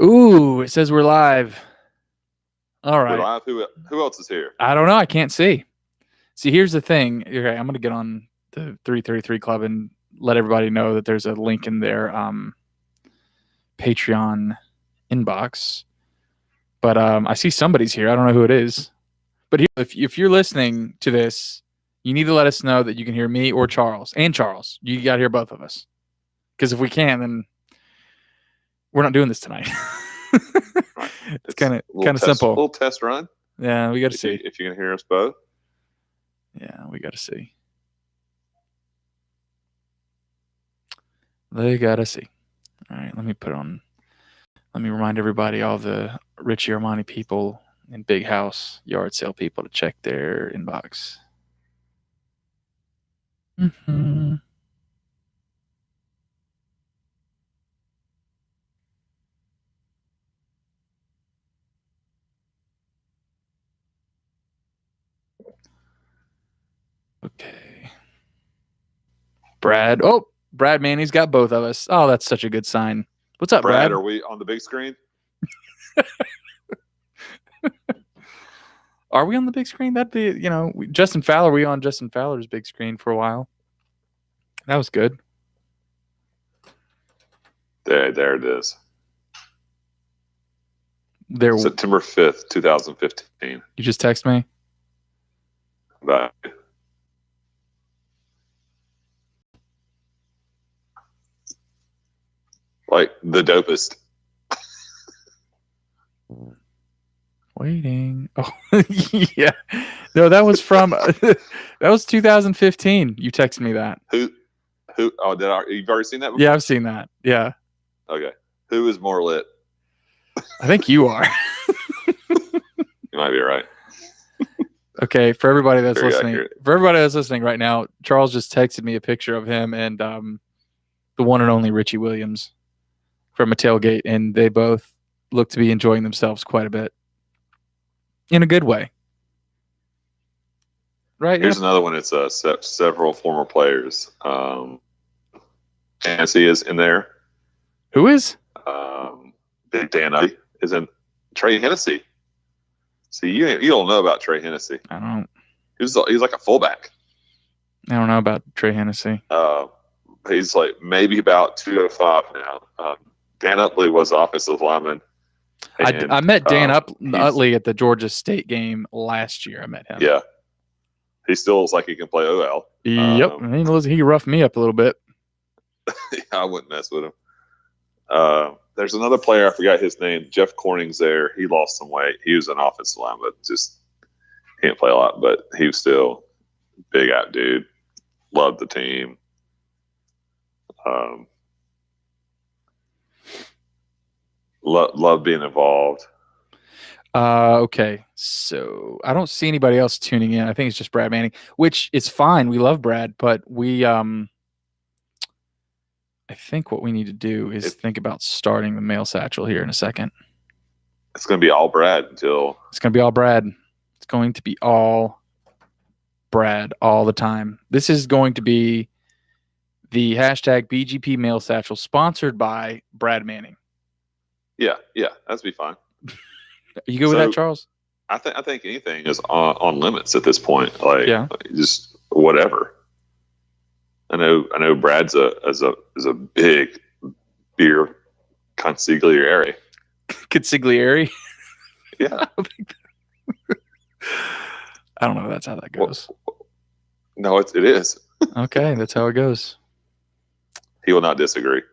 Ooh, it says we're live. All We're right. live. Who else is here? I don't know. I can't see. See, here's the thing. Okay, I'm going to get on the 333 Club and let everybody know that there's a link in their Patreon inbox. But I see somebody's here. I don't know who it is. But here, if you're listening to this, you need to let us know that you can hear me or Charles. And Charles. You got to hear both of us. Because if we can, then we're not doing this tonight. Right. It's kind a of simple. Little test run. Yeah, we got to see. If you can hear us both. Yeah, we got to see. They got to see. All right, let me remind everybody, all the Richie Armani people and Big House yard sale people, to check their inbox. Mm-hmm. Okay. Brad. Oh, Brad Manny's got both of us. Oh, that's such a good sign. What's up, Brad? Are we on the big screen? Are we on the big screen? That'd be, Justin Fowler. We on Justin Fowler's big screen for a while. That was good. There it is. There. September 5th, 2015. You just text me? Bye. Like the dopest. Waiting. Oh, yeah. No, that was from that was 2015. You texted me that. Who? Oh, you've already seen that before? Yeah, I've seen that. Yeah. Okay. Who is more lit? I think you are. You might be right. Okay, for everybody that's Very listening, accurate. Right now, Charles just texted me a picture of him and the one and only Richie Williams from a tailgate, and they both look to be enjoying themselves quite a bit. In a good way. Right? Here's another one. It's several former players. Hennessy is in there. Who is? Big Dan is in. Trey Hennessy. See, you don't know about Trey Hennessy. I don't. He's like a fullback. I don't know about Trey Hennessy. He's like maybe about 205 now. Dan Utley was offensive lineman. I met Dan Utley at the Georgia State game last year. I met him. Yeah. He still looks like he can play OL. Yep. He roughed me up a little bit. I wouldn't mess with him. There's another player, I forgot his name. Jeff Corning's there. He lost some weight. He was an offensive line, but just can't play a lot. But he was still big out dude. Loved the team. Love being involved. Okay, so I don't see anybody else tuning in. I think it's just Brad Manning, which is fine. We love Brad, but we I think what we need to do is think about starting the mail satchel here in a second. It's going to be all Brad until... It's going to be all Brad. It's going to be all Brad all the time. This is going to be the hashtag BGP mail satchel sponsored by Brad Manning. Yeah, that'd be fine. You good with that, Charles? I think anything is on limits at this point. Like, yeah. Just whatever. I know Brad's a big beer consigliere. Consigliere? Yeah. I don't know if that's how that goes. No, it is. Okay, that's how it goes. He will not disagree.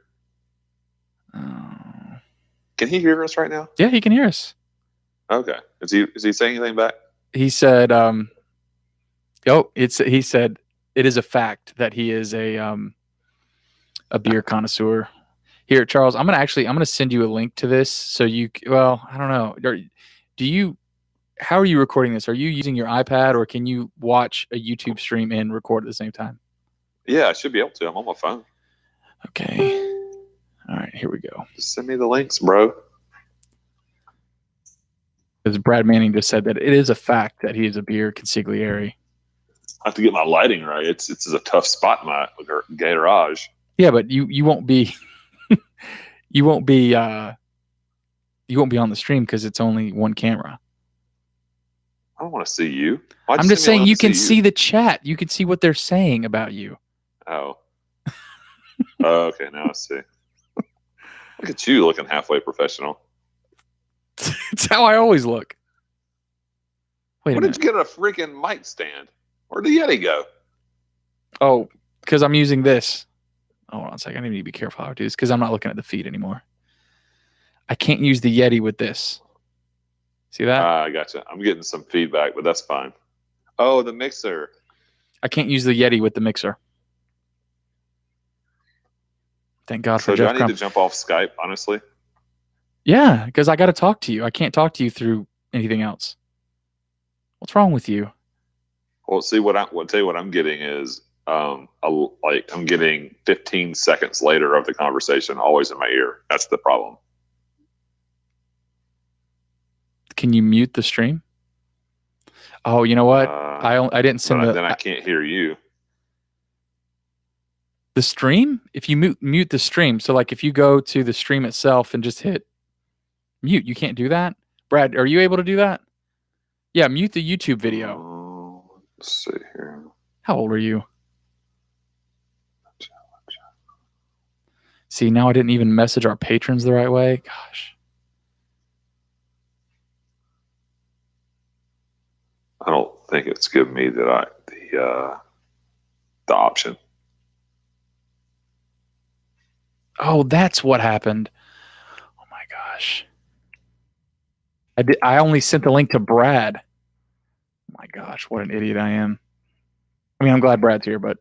Can he hear us right now? Yeah, he can hear us. Okay. Is he saying anything back? He said, he said it is a fact that he is a beer connoisseur. Here, Charles, I'm gonna send you a link to this so I don't know. How are you recording this? Are you using your iPad or can you watch a YouTube stream and record at the same time? Yeah, I should be able to. I'm on my phone. Okay. All right, here we go. Just send me the links, bro. Because Brad Manning just said that it is a fact that he is a beer consigliere. I have to get my lighting right. It's a tough spot in my garage. Yeah, but you won't be You won't be on the stream because it's only one camera. I don't want to see you. Why'd I'm you just send me a saying link you to can see the chat. You can see what they're saying about you. Oh. Oh, okay, now I see. Look at you looking halfway professional. It's how I always look. Wait a Where minute. did you get a freaking mic stand? Where'd the Yeti go? Oh, because I'm using this. Hold on a second. I need to be careful how I do this because I'm not looking at the feed anymore. I can't use the Yeti with this. See that? I gotcha. I'm getting some feedback, but that's fine. Oh, the mixer. I can't use the Yeti with the mixer. Thank God So for do I Jeff need Crump. to jump off Skype, honestly? Yeah, because I got to talk to you. I can't talk to you through anything else. What's wrong with you? Well, see what tell you what I'm getting is I'm getting 15 seconds later of the conversation always in my ear. That's the problem. Can you mute the stream? Oh, you know what? I didn't send then I can't hear you. The stream. If you mute the stream, so like if you go to the stream itself and just hit mute, you can't do that. Brad, are you able to do that? Yeah, mute the YouTube video. Let's see here. How old are you? See, now I didn't even message our patrons the right way. Gosh. I don't think it's giving me the option. Oh, that's what happened. Oh my gosh. I only sent the link to Brad. Oh my gosh, what an idiot I am. I mean, I'm glad Brad's here, but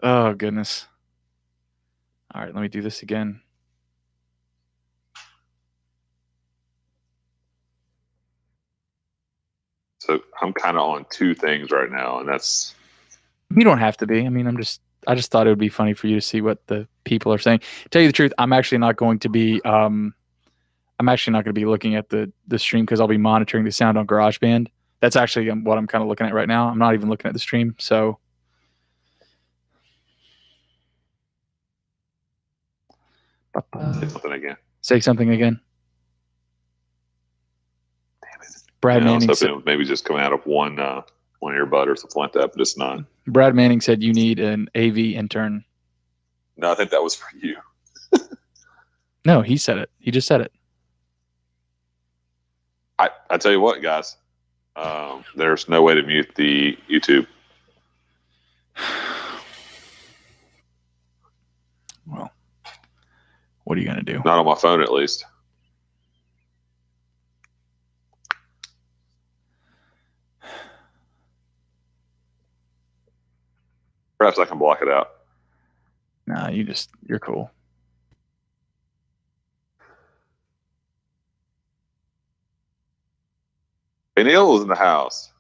oh goodness. All right, let me do this again. So I'm kind of on two things right now, and that's. You don't have to be. I mean, I just thought it would be funny for you to see what the people are saying. Tell you the truth, I'm actually not going to be looking at the stream because I'll be monitoring the sound on GarageBand. That's actually what I'm kind of looking at right now. I'm not even looking at the stream. So Say something again. Say something again. Damn it. Brad I was Manning hoping said, it was maybe just coming out of one earbud or something like that, but it's not. Brad Manning said you need an AV intern. No, I think that was for you. No, he said it. He just said it. I tell you what, guys. There's no way to mute the YouTube. Well, what are you going to do? Not on my phone, at least. Perhaps I can block it out. Nah, you're cool. Hey, Neil was in the house.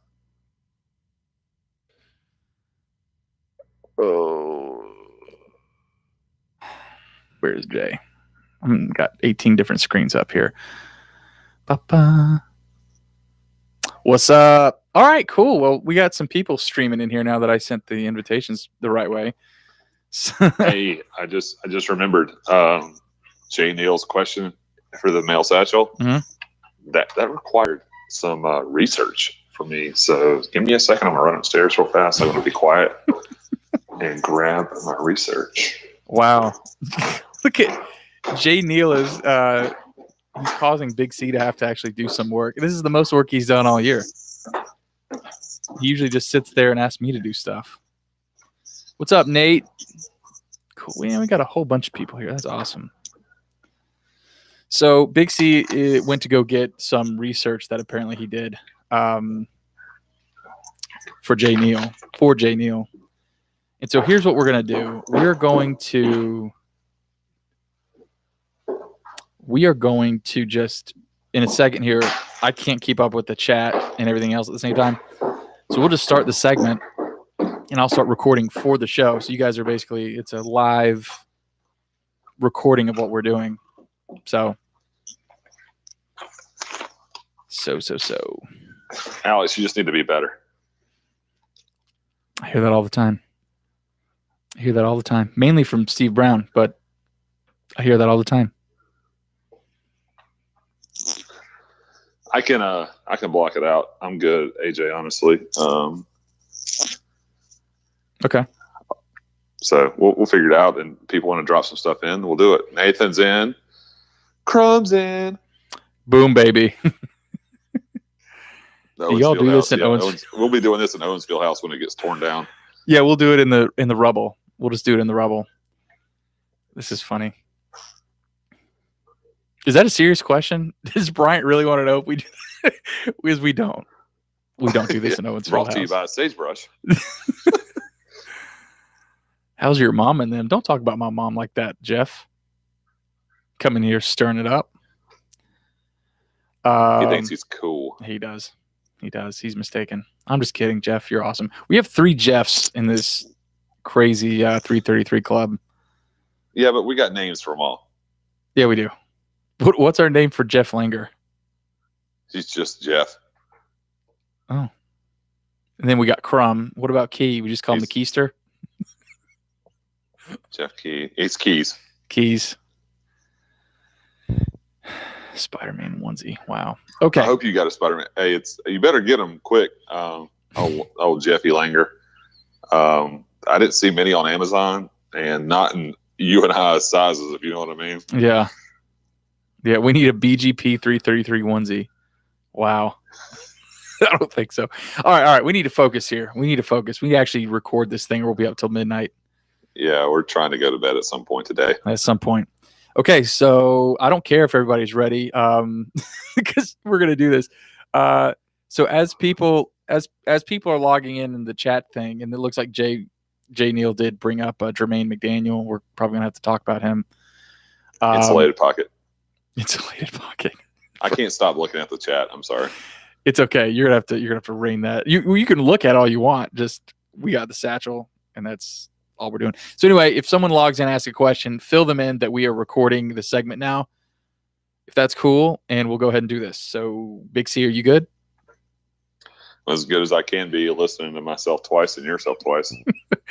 Oh. Where's Jay? I've got 18 different screens up here. Ba-ba. What's up? All right, cool. Well, we got some people streaming in here now that I sent the invitations the right way. Hey, I just remembered Jay Neal's question for the mail satchel. Mm-hmm. That required some research for me. So give me a second. I'm gonna run upstairs real fast. I'm gonna be quiet and grab my research. Wow. Look at Jay Neal is he's causing Big C to have to actually do some work. This is the most work he's done all year. He usually just sits there and asks me to do stuff. What's up, Nate? Cool. Yeah, we got a whole bunch of people here. That's awesome. So Big C went to go get some research that apparently he did for Jay Neal. And so here's what we're going to do. We are going to just, in a second here, I can't keep up with the chat and everything else at the same time. So we'll just start the segment, and I'll start recording for the show. So you guys are basically, it's a live recording of what we're doing. So. Alex, you just need to be better. I hear that all the time. Mainly from Steve Brown, but I hear that all the time. I can block it out. I'm good, AJ. Honestly. Okay. So we'll figure it out, and people want to drop some stuff in, we'll do it. Nathan's in, Crumb's in. Boom, baby. Y'all do this in We'll be doing this in Owens Fieldhouse when it gets torn down. Yeah, we'll do it in the rubble. We'll just do it in the rubble. This is funny. Is that a serious question? Does Bryant really want to know if we do? Because we don't. We don't do this in Owens Fieldhouse. Brought to you by Sagebrush. How's your mom and them? Don't talk about my mom like that, Jeff. Coming here, stirring it up. He thinks he's cool. He does. He does. He's mistaken. I'm just kidding, Jeff. You're awesome. We have 3 Jeffs in this crazy 333 club. Yeah, but we got names for them all. Yeah, we do. What's our name for Jeff Langer? He's just Jeff. Oh. And then we got Crumb. What about Key? We just call him the Keister? Jeff Key. It's Keys. Keys. Spider-Man onesie. Wow. Okay. I hope you got a Spider-Man. Hey, you better get them quick. Old Jeffy Langer. I didn't see many on Amazon, and not in you and I sizes, if you know what I mean. Yeah. Yeah, we need a BGP 333 onesie. Wow. I don't think so. All right. We need to focus here. We need to actually record this thing, or we'll be up till midnight. Yeah, we're trying to go to bed at some point today. At some point. Okay, so I don't care if everybody's ready, because we're gonna do this. So as people are logging in the chat thing, and it looks like Jay Neal did bring up Jermaine McDaniel. We're probably gonna have to talk about him. Insulated pocket. Insulated pocket. I can't stop looking at the chat. I'm sorry. It's okay. You're gonna have to rein that. You can look at all you want. Just we got the satchel, and that's all we're doing. So anyway, if someone logs in and asks a question, fill them in that we are recording the segment now. If that's cool, and we'll go ahead and do this. So Big C, are you good? As good as I can be, listening to myself twice and yourself twice,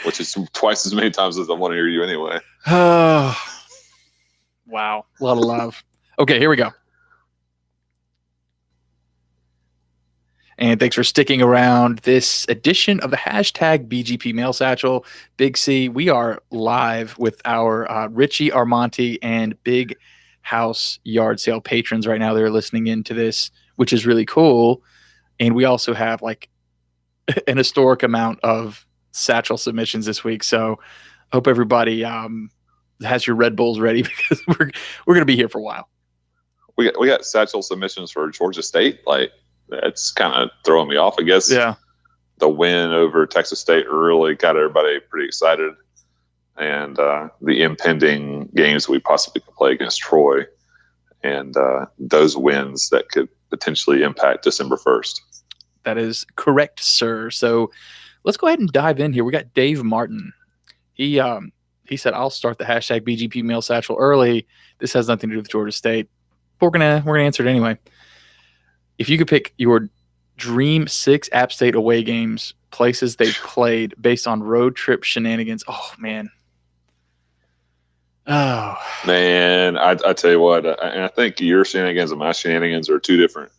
which is twice as many times as I want to hear you anyway. Oh, wow. A lot of love. Okay, here we go. And thanks for sticking around this edition of the hashtag BGP Mail Satchel. Big C, we are live with our Richie Armonti and Big House Yard Sale patrons right now. They're listening into this, which is really cool. And we also have like an historic amount of satchel submissions this week. So I hope everybody has your Red Bulls ready, because we're going to be here for a while. We got satchel submissions for Georgia State. Like, that's kind of throwing me off, I guess. Yeah. The win over Texas State really got everybody pretty excited. And the impending games we possibly could play against Troy, and those wins that could potentially impact December 1st. That is correct, sir. So let's go ahead and dive in here. We got Dave Martin. He said, I'll start the hashtag BGP Mail Satchel early. This has nothing to do with Georgia State, but we're gonna answer it anyway. If you could pick your dream 6 App State away games, places they've played based on road trip shenanigans. Oh, man. Oh. Man, I tell you what, I think your shenanigans and my shenanigans are 2 different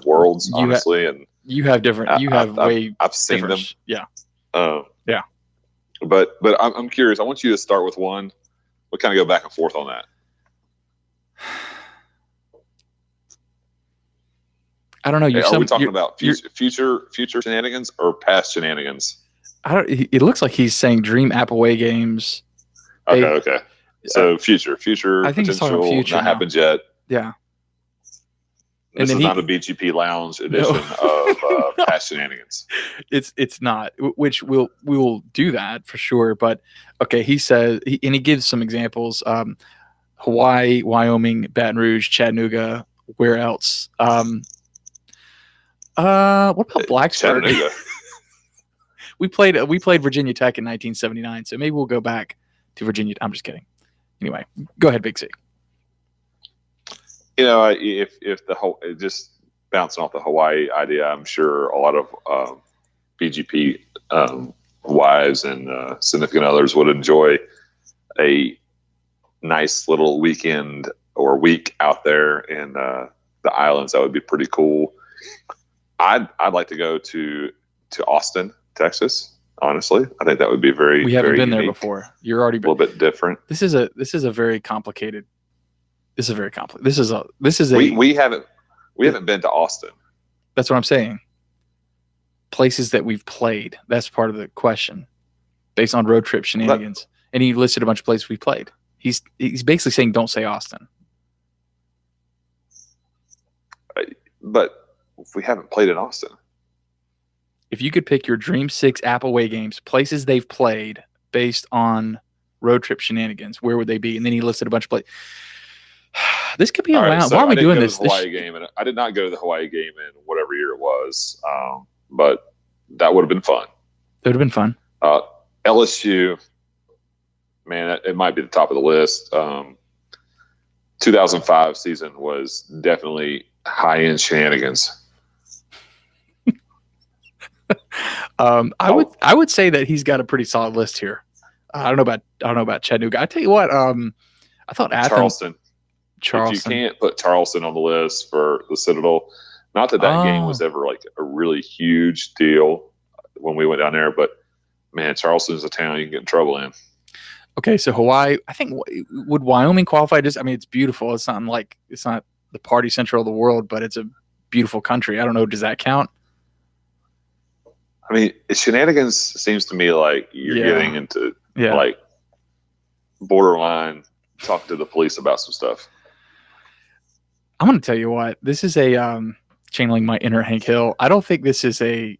worlds, honestly. And you have different. I've seen them. Yeah. Yeah. But I'm curious. I want you to start with one. We'll kind of go back and forth on that. I don't know. Are we talking about future shenanigans or past shenanigans? It looks like he's saying dream app away games. Okay. So future. I think he's talking about future. Not happened yet. Yeah. This is not a BGP Lounge edition of past shenanigans. It's not. Which we will do that for sure. But okay, he says, and he gives some examples: Hawaii, Wyoming, Baton Rouge, Chattanooga. Where else? What about Blacksburg? we played Virginia Tech in 1979, so maybe we'll go back to Virginia. I'm just kidding. Anyway, go ahead, Big C. You know, if the whole just bouncing off the Hawaii idea, I'm sure a lot of BGP wives and significant others would enjoy a nice little weekend or week out there in the islands. That would be pretty cool. I'd like to go to Austin, Texas. Honestly, I think that would be very. We haven't very been there unique, before. You're already a little bit different. This is a very complicated. This is very complicated. This is a. We haven't been to Austin. That's what I'm saying. Places that we've played. That's part of the question, based on road trip shenanigans. And he listed a bunch of places we played. He's basically saying don't say Austin. But we haven't played in Austin. If you could pick your Dream 6 Appleway games, places they've played based on road trip shenanigans, where would they be? And then he listed a bunch of places. This could be a Right, so why are we doing this? Hawaii game, and I did not go to the Hawaii game in whatever year it was, but that would have been fun. It would have been fun. LSU, man, it might be the top of the list. 2005 season was definitely high-end shenanigans. I would say that he's got a pretty solid list here. I don't know about Chattanooga. I tell you what, I thought Athens, Charleston. If you can't put Charleston on the list for the Citadel, not that game was ever like a really huge deal when we went down there, but man, Charleston is a town you can get in trouble in. Okay, so Hawaii, I think, would Wyoming qualify? It's beautiful. It's not the party central of the world, but it's a beautiful country. I don't know. Does that count? I mean, shenanigans seems to me like you're getting into like borderline talking to the police about some stuff. I'm going to tell you what, this is a channeling my inner Hank Hill. I don't think this is an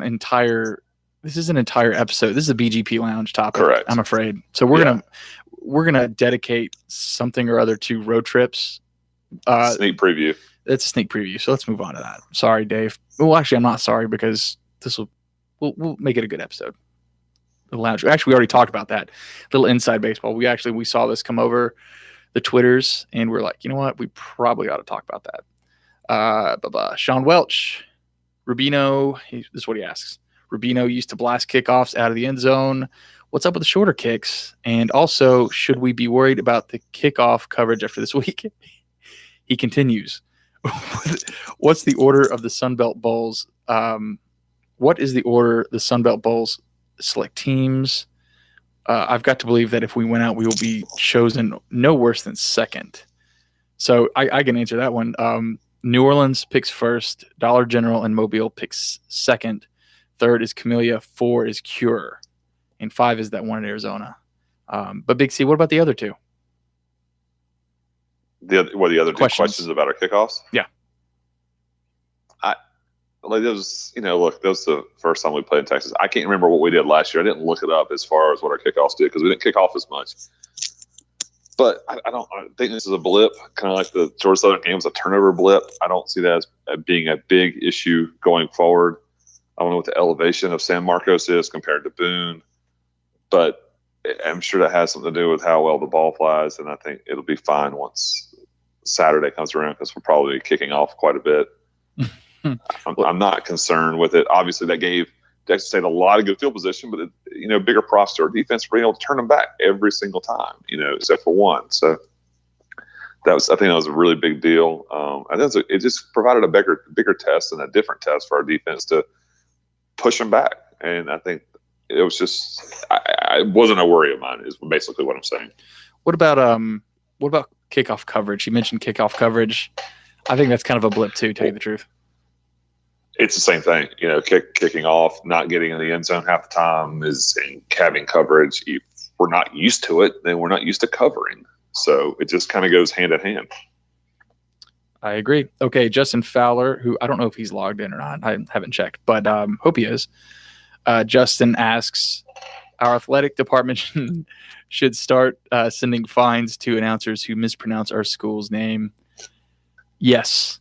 entire episode. This is a BGP Lounge topic. Correct. I'm afraid. So we're gonna dedicate something or other to road trips. Sneak preview. It's a sneak preview. So let's move on to that. Sorry, Dave. Well, actually, I'm not sorry because we'll make it a good episode. The lounge. Actually, we already talked about that. Little inside baseball. We saw this come over the Twitters, and we're like, you know what? We probably ought to talk about that. Sean Welch, Rubino. This is what he asks. Rubino used to blast kickoffs out of the end zone. What's up with the shorter kicks? And also, should we be worried about the kickoff coverage after this week? He continues. What's the order of the Sun Belt Bowls? What is the order the Sun Belt Bowls select teams? I've got to believe that if we win out, we will be chosen no worse than second. So I can answer that one. New Orleans picks first. Dollar General and Mobile picks second. Third is Camellia. 4 is Cure. And 5 is that one in Arizona. But Big C, what about the other two? The other two questions about our kickoffs? Yeah. That was the first time we played in Texas. I can't remember what we did last year. I didn't look it up as far as what our kickoffs did because we didn't kick off as much. But I think this is a blip, kind of like the Georgia Southern game was a turnover blip. I don't see that as being a big issue going forward. I don't know what the elevation of San Marcos is compared to Boone, but I'm sure that has something to do with how well the ball flies, and I think it'll be fine once Saturday comes around because we're probably kicking off quite a bit. I'm not concerned with it. Obviously, that gave Texas State a lot of good field position, but bigger props to our defense for being able to turn them back every single time, except for one. So I think that was a really big deal. I think it just provided a bigger test and a different test for our defense to push them back. And I think it was just it wasn't a worry of mine. Is basically what I'm saying. What about kickoff coverage? You mentioned kickoff coverage. I think that's kind of a blip too. Tell you the truth. It's the same thing, kicking off, not getting in the end zone half the time is in having coverage. If we're not used to it, then we're not used to covering. So it just kind of goes hand in hand. I agree. Okay, Justin Fowler, who I don't know if he's logged in or not. I haven't checked, but hope he is. Justin asks, our athletic department should start sending fines to announcers who mispronounce our school's name. Yes.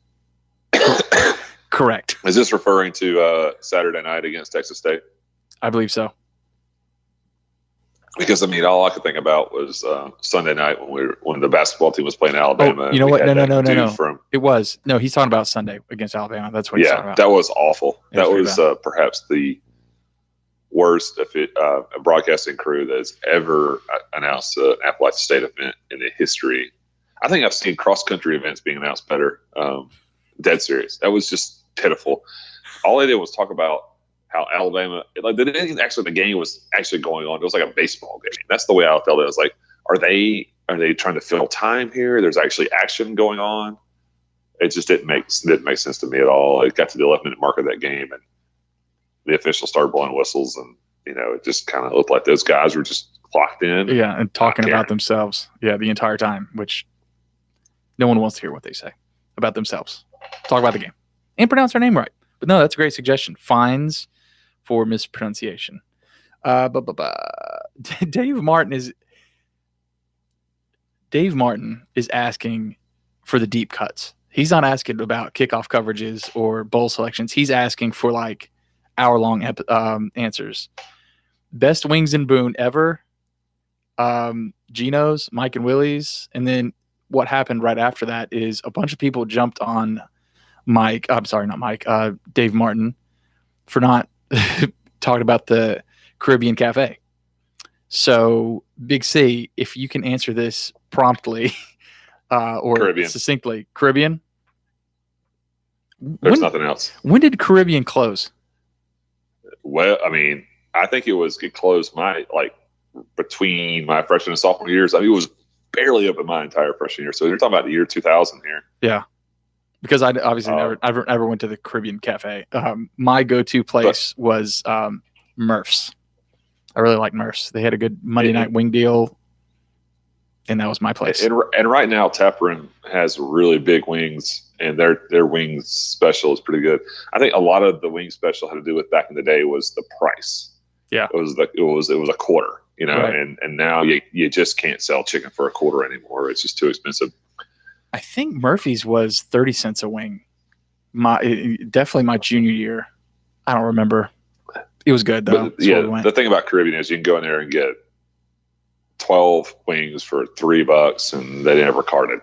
Correct. Is this referring to Saturday night against Texas State? I believe so. Because all I could think about was Sunday night when the basketball team was playing Alabama. Oh, you know what? No. It was he's talking about Sunday against Alabama. That's what he's talking about. That was awful. That was perhaps the worst broadcasting crew that has ever announced an Appalachian State event in the history. I think I've seen cross country events being announced better. Dead serious. That was just pitiful. All they did was talk about how Alabama, like they didn't actually, the game was actually going on. It was like a baseball game. That's the way I felt. It was like, are they trying to fill time here? There's actually action going on. It just didn't make sense to me at all. It got to the 11-minute mark of that game, and the officials started blowing whistles, and it just kind of looked like those guys were just clocked in. Yeah, and talking about themselves. Yeah, the entire time, which no one wants to hear what they say about themselves. Talk about the game and pronounce their name right. But no, that's a great suggestion. Fines for mispronunciation. Dave Martin is asking for the deep cuts. He's not asking about kickoff coverages or bowl selections. He's asking for like hour-long answers. Best wings in Boone ever. Geno's, Mike and Willie's, and then what happened right after that is a bunch of people jumped on Dave Martin for not talking about the Caribbean Cafe. So, Big C, if you can answer this promptly or Caribbean. Succinctly, Caribbean? There's nothing else. When did Caribbean close? Well, I mean, I think it closed between my freshman and sophomore years. I mean, it was barely open my entire freshman year. So you're talking about the year 2000 here. Yeah. Because I obviously never went to the Caribbean Cafe. My go-to place was Murph's. I really like Murph's. They had a good Monday night wing deal, and that was my place. And right now, Taproom has really big wings, and their wings special is pretty good. I think a lot of the wing special had to do with back in the day was the price. Yeah, it was a quarter, right. and now you just can't sell chicken for a quarter anymore. It's just too expensive. I think Murphy's was 30 cents a wing. Definitely my junior year. I don't remember. It was good though. The thing about Caribbean is you can go in there and get 12 wings for $3, and they never carded.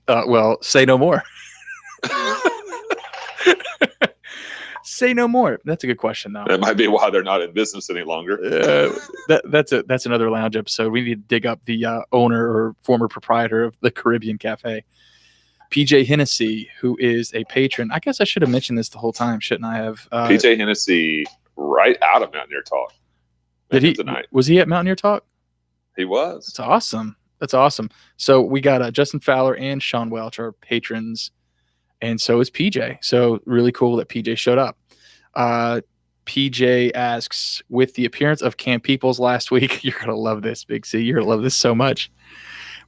Well, say no more. Say no more. That's a good question, though. That might be why they're not in business any longer. That's another lounge episode. We need to dig up the owner or former proprietor of the Caribbean Cafe, PJ Hennessy, who is a patron. I guess I should have mentioned this the whole time, shouldn't I have? PJ Hennessy, right out of Mountaineer Talk. Tonight? Was he at Mountaineer Talk? He was. That's awesome. So we got Justin Fowler and Sean Welch, our patrons. And so is PJ. So really cool that PJ showed up. PJ asks, with the appearance of Cam Peoples last week, you're going to love this, Big C. You're going to love this so much.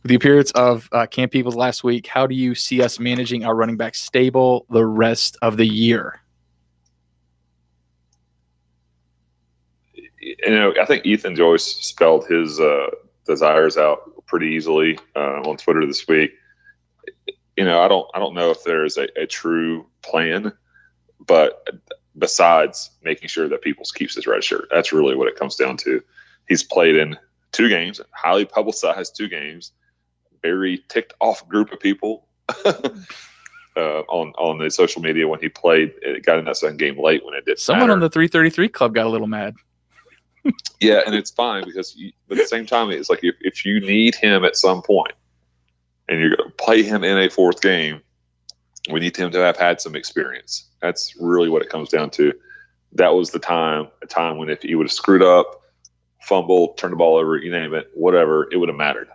With the appearance of Cam Peoples last week, how do you see us managing our running back stable the rest of the year? I think Ethan Joyce spelled his desires out pretty easily on Twitter this week. I don't know if there's a true plan, but besides making sure that Peoples keeps his red shirt, that's really what it comes down to. He's played in 2 games, highly publicized 2 games, very ticked off group of people on the social media when he played. It got in that second game late when it didn't Someone matter. on the 333 club got a little mad. Yeah, and it's fine because but at the same time, it's like if you need him at some point and you're going to play him in a 4th game, we need him to have had some experience. That's really what it comes down to. That was a time when if he would have screwed up, fumbled, turned the ball over, you name it, whatever, it would have mattered.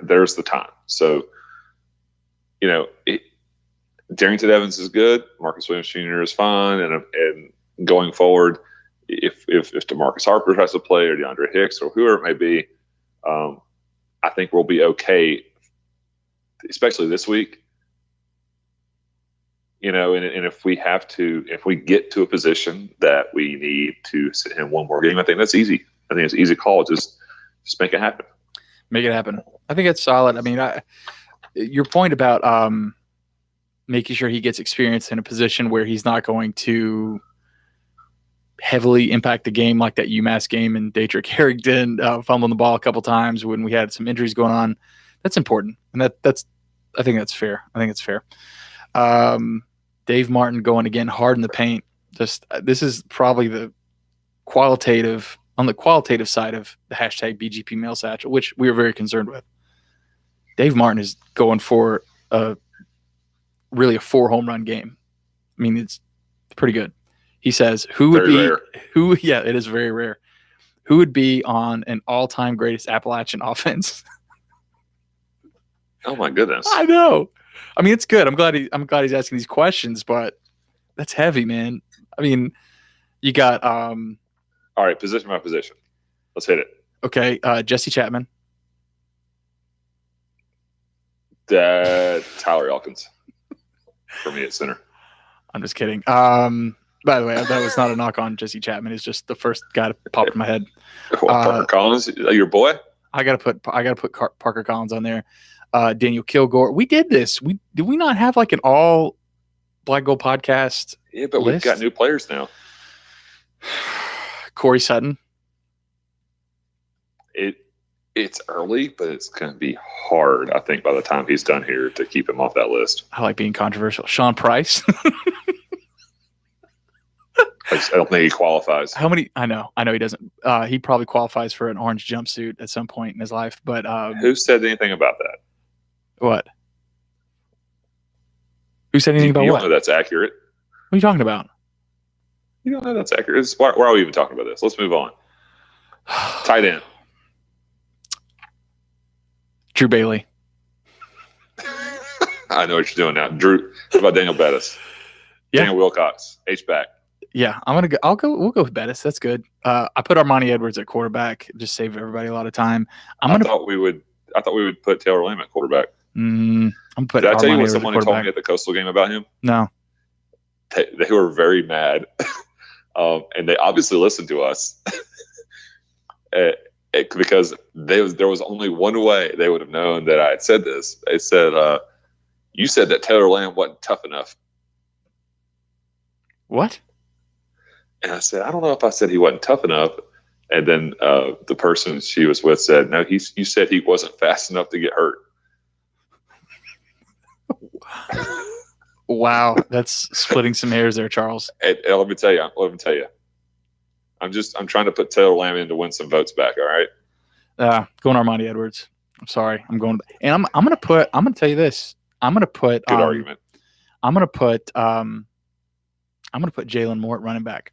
There's the time. So, Darrington Evans is good. Marcus Williams Jr. is fine. And going forward, if DeMarcus Harper has to play or DeAndre Hicks or whoever it may be, I think we'll be okay, especially this week. And if we get to a position that we need to sit him one more game, I think that's easy. I think it's an easy call. Just make it happen. Make it happen. I think it's solid. I mean, your point about making sure he gets experience in a position where he's not going to heavily impact the game like that UMass game and Daedric Harrington fumbling the ball a couple times when we had some injuries going on. That's important. And I think that's fair. I think it's fair. Dave Martin going again hard in the paint. This is probably on the qualitative side of the hashtag BGP Mail Satchel, which we are very concerned with. Dave Martin is going for really a 4 home run game. I mean, it's pretty good. He says, yeah, it is very rare. Who would be on an all-time greatest Appalachian offense? Oh my goodness. I know. I mean, it's good. I'm glad he's asking these questions, but that's heavy, man. I mean, you got all right, position by position. Let's hit it. Okay, Jesse Chapman. Tyler Elkins for me at center. I'm just kidding. By the way, that was not a knock on Jesse Chapman. It's just the first guy that popped in my head. Parker Collins, your boy. I gotta put Parker Collins on there. Daniel Kilgore. We did this. Did we not have like an all Black Gold podcast? Yeah, but we've got new players now. Corey Sutton. It's early, but it's going to be hard, I think, by the time he's done here to keep him off that list. I like being controversial. Sean Price. I don't think he qualifies. How many? I know he doesn't. He probably qualifies for an orange jumpsuit at some point in his life. But who said anything about that? What? Who said anything about what? You what? don't know that's accurate. What are you talking about? You don't know that's accurate. Why are we even talking about this? Let's move on. Tight end. Drew Bailey. I know what you're doing now. Drew. How about Daniel Bettis? Yeah. Daniel Wilcox. H-back. Yeah, we'll go with Bettis. That's good. I put Armani Edwards at quarterback. Just save everybody a lot of time. I thought we would put Taylor Lamb at quarterback. I'm putting. Did I tell you what someone told me at the Coastal game about him? No. They were very mad, and they obviously listened to us because there was only one way they would have known that I had said this. They said, "You said that Taylor Lamb wasn't tough enough." What? And I said, I don't know if I said he wasn't tough enough. And then the person she was with said, no, you said he wasn't fast enough to get hurt. Wow, that's splitting some hairs there, Charles. And let me tell you. I'm trying to put Taylor Lamb in to win some votes back. All right. Going Armani Edwards. I'm sorry. I'm going, and I'm going to tell you this. I'm going to put good argument. I'm going to put Jalen Moore at running back.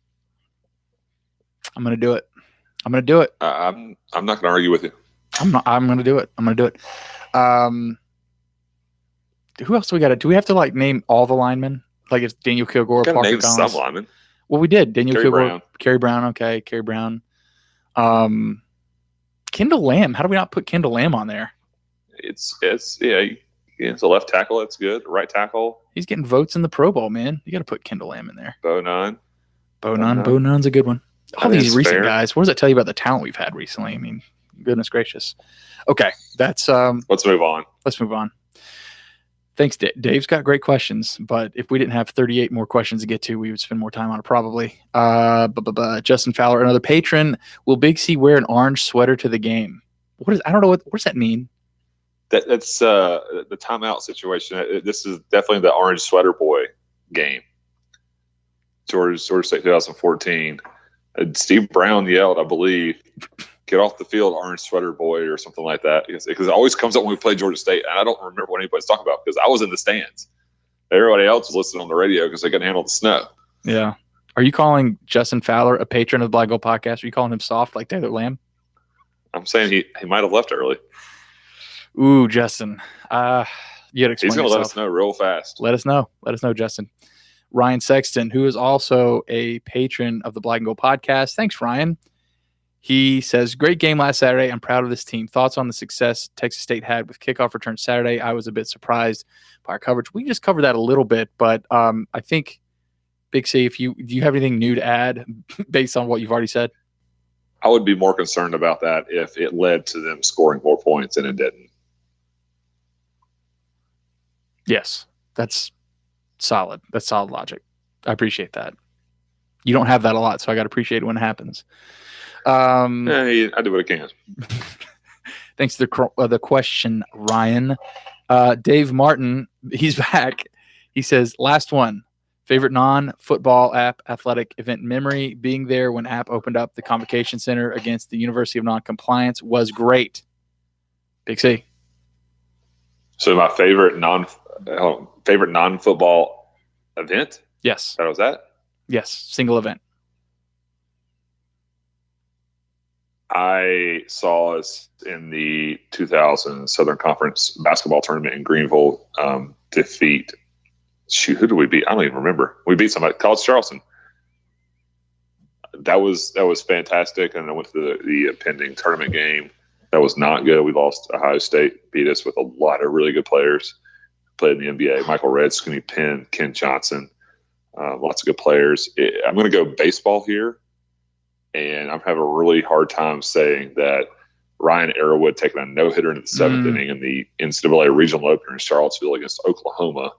I'm going to do it. I'm not going to argue with you. I'm going to do it. Who else do we got? Do we have to like name all the linemen? Like it's Daniel Kilgore, Parker name Collins. Some linemen. Well, we did. Daniel Kerry Kilgore, Brown. Kerry Brown. Okay, Kerry Brown. Kendall Lamb. How do we not put Kendall Lamb on there? It's a left tackle. That's good. Right tackle. He's getting votes in the Pro Bowl, man. You got to put Kendall Lamb in there. Bo Nunn. Bo's a good one. All these recent fair. guys. What does that tell you about the talent we've had recently? I mean, goodness gracious. Okay, that's Let's move on. Thanks, Dave. Dave's got great questions, but if we didn't have 38 more questions to get to, we would spend more time on it probably. Justin Fowler, another patron. Will Big C wear an orange sweater to the game? I don't know what does that mean? That's the timeout situation. This is definitely the orange sweater boy game. Georgia State 2014. Steve Brown yelled, I believe, "Get off the field, orange sweater boy," or something like that. Because it always comes up when we play Georgia State, and I don't remember what anybody's talking about because I was in the stands. Everybody else was listening on the radio because they couldn't handle the snow. Yeah. Are you calling Justin Fowler a patron of the Black Gold Podcast? Are you calling him soft like Taylor Lamb? I'm saying he might have left early. Ooh, Justin. You got to explain He's going to yourself. let us know real fast. Let us know, Justin. Ryan Sexton, who is also a patron of the Black and Gold Podcast. Thanks, Ryan. He says, great game last Saturday. I'm proud of this team. Thoughts on the success Texas State had with kickoff return Saturday? I was a bit surprised by our coverage. We just covered that a little bit, but I think, Big C, do you have anything new to add based on what you've already said? I would be more concerned about that if it led to them scoring more points and it didn't. Yes, that's solid. That's solid logic. I appreciate that. You don't have that a lot, so I got to appreciate it when it happens. I do what I can. Thanks to the question, Ryan. Dave Martin, he's back. He says, last one. Favorite non-football app athletic event memory. Being there when app opened up the Convocation Center against the University of Non-Compliance was great. Big C. So my favorite non-football event. Yes. That was that. Yes. Single event. I saw us in the 2000 Southern Conference basketball tournament in Greenville defeat. Shoot, who did we beat? I don't even remember. We beat somebody. College Charleston. That was fantastic. And I went to the pending tournament game. That was not good. We lost. Ohio State beat us with a lot of really good players. Played in the NBA. Michael Redd, Skinny Penn, Ken Johnson. Lots of good players. I'm going to go baseball here. And I'm having a really hard time saying that Ryan Arrowwood taking a no-hitter in the seventh inning in the NCAA regional opener in Charlottesville against Oklahoma.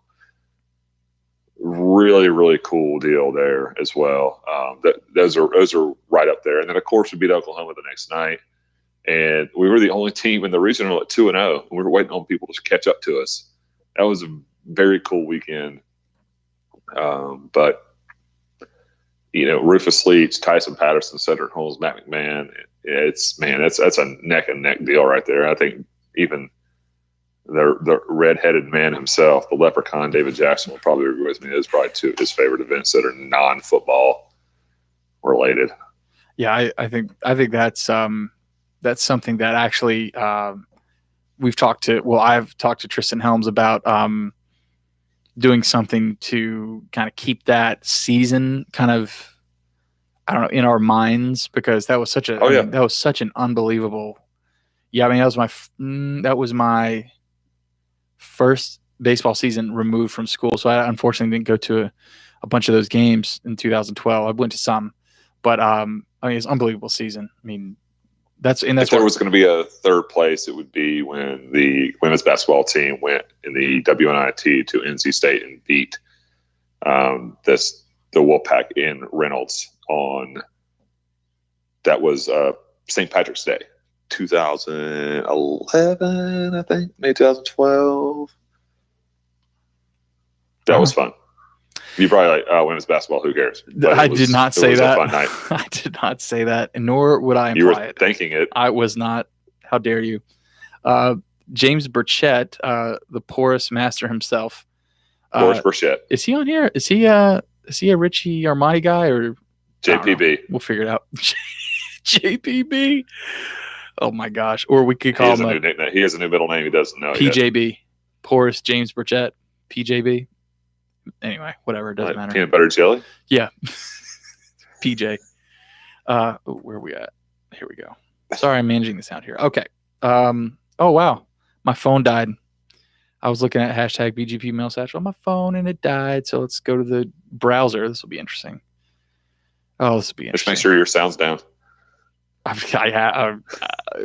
Really, really cool deal there as well. Those are right up there. And then, of course, we beat Oklahoma the next night. And we were the only team in the regional at 2-0. We were waiting on people to catch up to us. That was a very cool weekend. But Rufus Leach, Tyson Patterson, Cedric Holmes, Matt McMahon. That's a neck and neck deal right there. I think even the redheaded man himself, the leprechaun David Jackson, will probably agree with me. It's probably two of his favorite events that are non-football related. Yeah, I think that's something that actually I've talked to Tristan Helms about doing something to kind of keep that season kind of, I don't know, in our minds, because that was such an unbelievable. Yeah, I mean, that was my first baseball season removed from school, so I unfortunately didn't go to a bunch of those games in 2012. I went to some, but I mean, it's an unbelievable season. I mean, that's if there was going to be a third place, it would be when the women's basketball team went in the WNIT to NC State and beat the Wolfpack in Reynolds on. That was St. Patrick's Day, 2011, I think, maybe 2012. That was fun. You probably like women's basketball. Who cares? I did not say that. It was a fun night. I did not say that, and nor would I imply you were it. Thinking it. I was not. How dare you? James Burchett, the porous master himself. Boris Burchett. Is he on here? Is he a Richie Armani guy or JPB? We'll figure it out. JPB. Oh my gosh! Or we could call him a new nickname. He has a new middle name. He doesn't know. PJB. Yet. Porous James Burchett. PJB. Anyway, whatever. It doesn't matter. Peanut butter jelly? Yeah. PJ. Where are we at? Here we go. Sorry, I'm managing the sound here. Okay. Oh, wow. My phone died. I was looking at hashtag BGP Mail Satchel on my phone, and it died. So let's go to the browser. This will be interesting. Oh, this will be interesting. Just make sure your sound's down.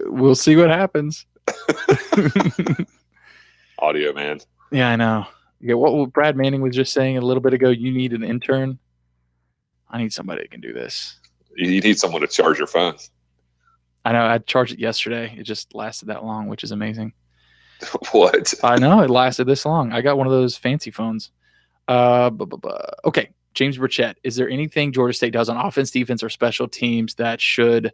We'll see what happens. Audio, man. Yeah, I know. Yeah, what Brad Manning was just saying a little bit ago, you need an intern. I need somebody that can do this. You need someone to charge your phone. I know. I charged it yesterday. It just lasted that long, which is amazing. What? I know. It lasted this long. I got one of those fancy phones. Okay. James Burchett. Is there anything Georgia State does on offense, defense, or special teams that should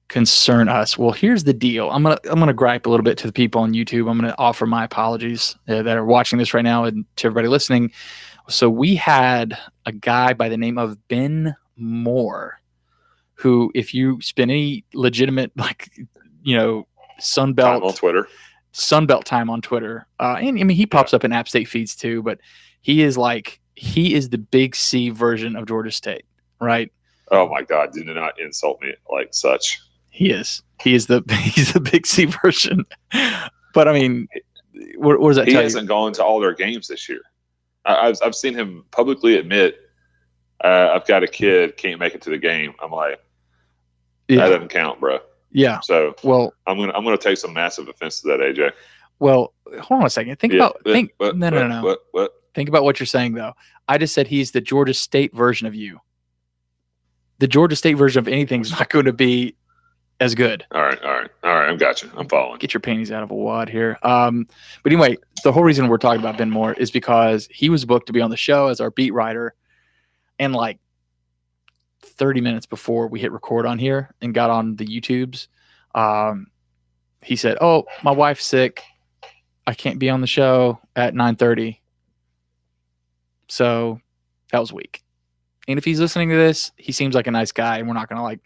concern us? Well, here's the deal. I'm gonna gripe a little bit to the people on YouTube. I'm gonna offer my apologies that are watching this right now, and to everybody listening. So we had a guy by the name of Ben Moore, who, if you spend any legitimate, Sunbelt time on Twitter, time on Twitter, and I mean he pops up in App State feeds too, but he is the Big C version of Georgia State, right? Oh my God! Do not insult me like such. He is the Big C version. But I mean, what does that tell you? He hasn't gone to all their games this year. I've seen him publicly admit, I've got a kid, can't make it to the game. I'm like, that doesn't count, bro. Yeah. So well, I'm gonna take some massive offense to that, AJ. Well, hold on a second. No. What? Think about what you're saying though. I just said he's the Georgia State version of you. The Georgia State version of anything is not going to be as good. All right. I got you. I'm following. Get your panties out of a wad here. But anyway, the whole reason we're talking about Ben Moore is because he was booked to be on the show as our beat writer, and like 30 minutes before we hit record on here and got on the YouTubes, he said, "Oh, my wife's sick. I can't be on the show at 9:30. So that was weak. And if he's listening to this, he seems like a nice guy, and we're not gonna like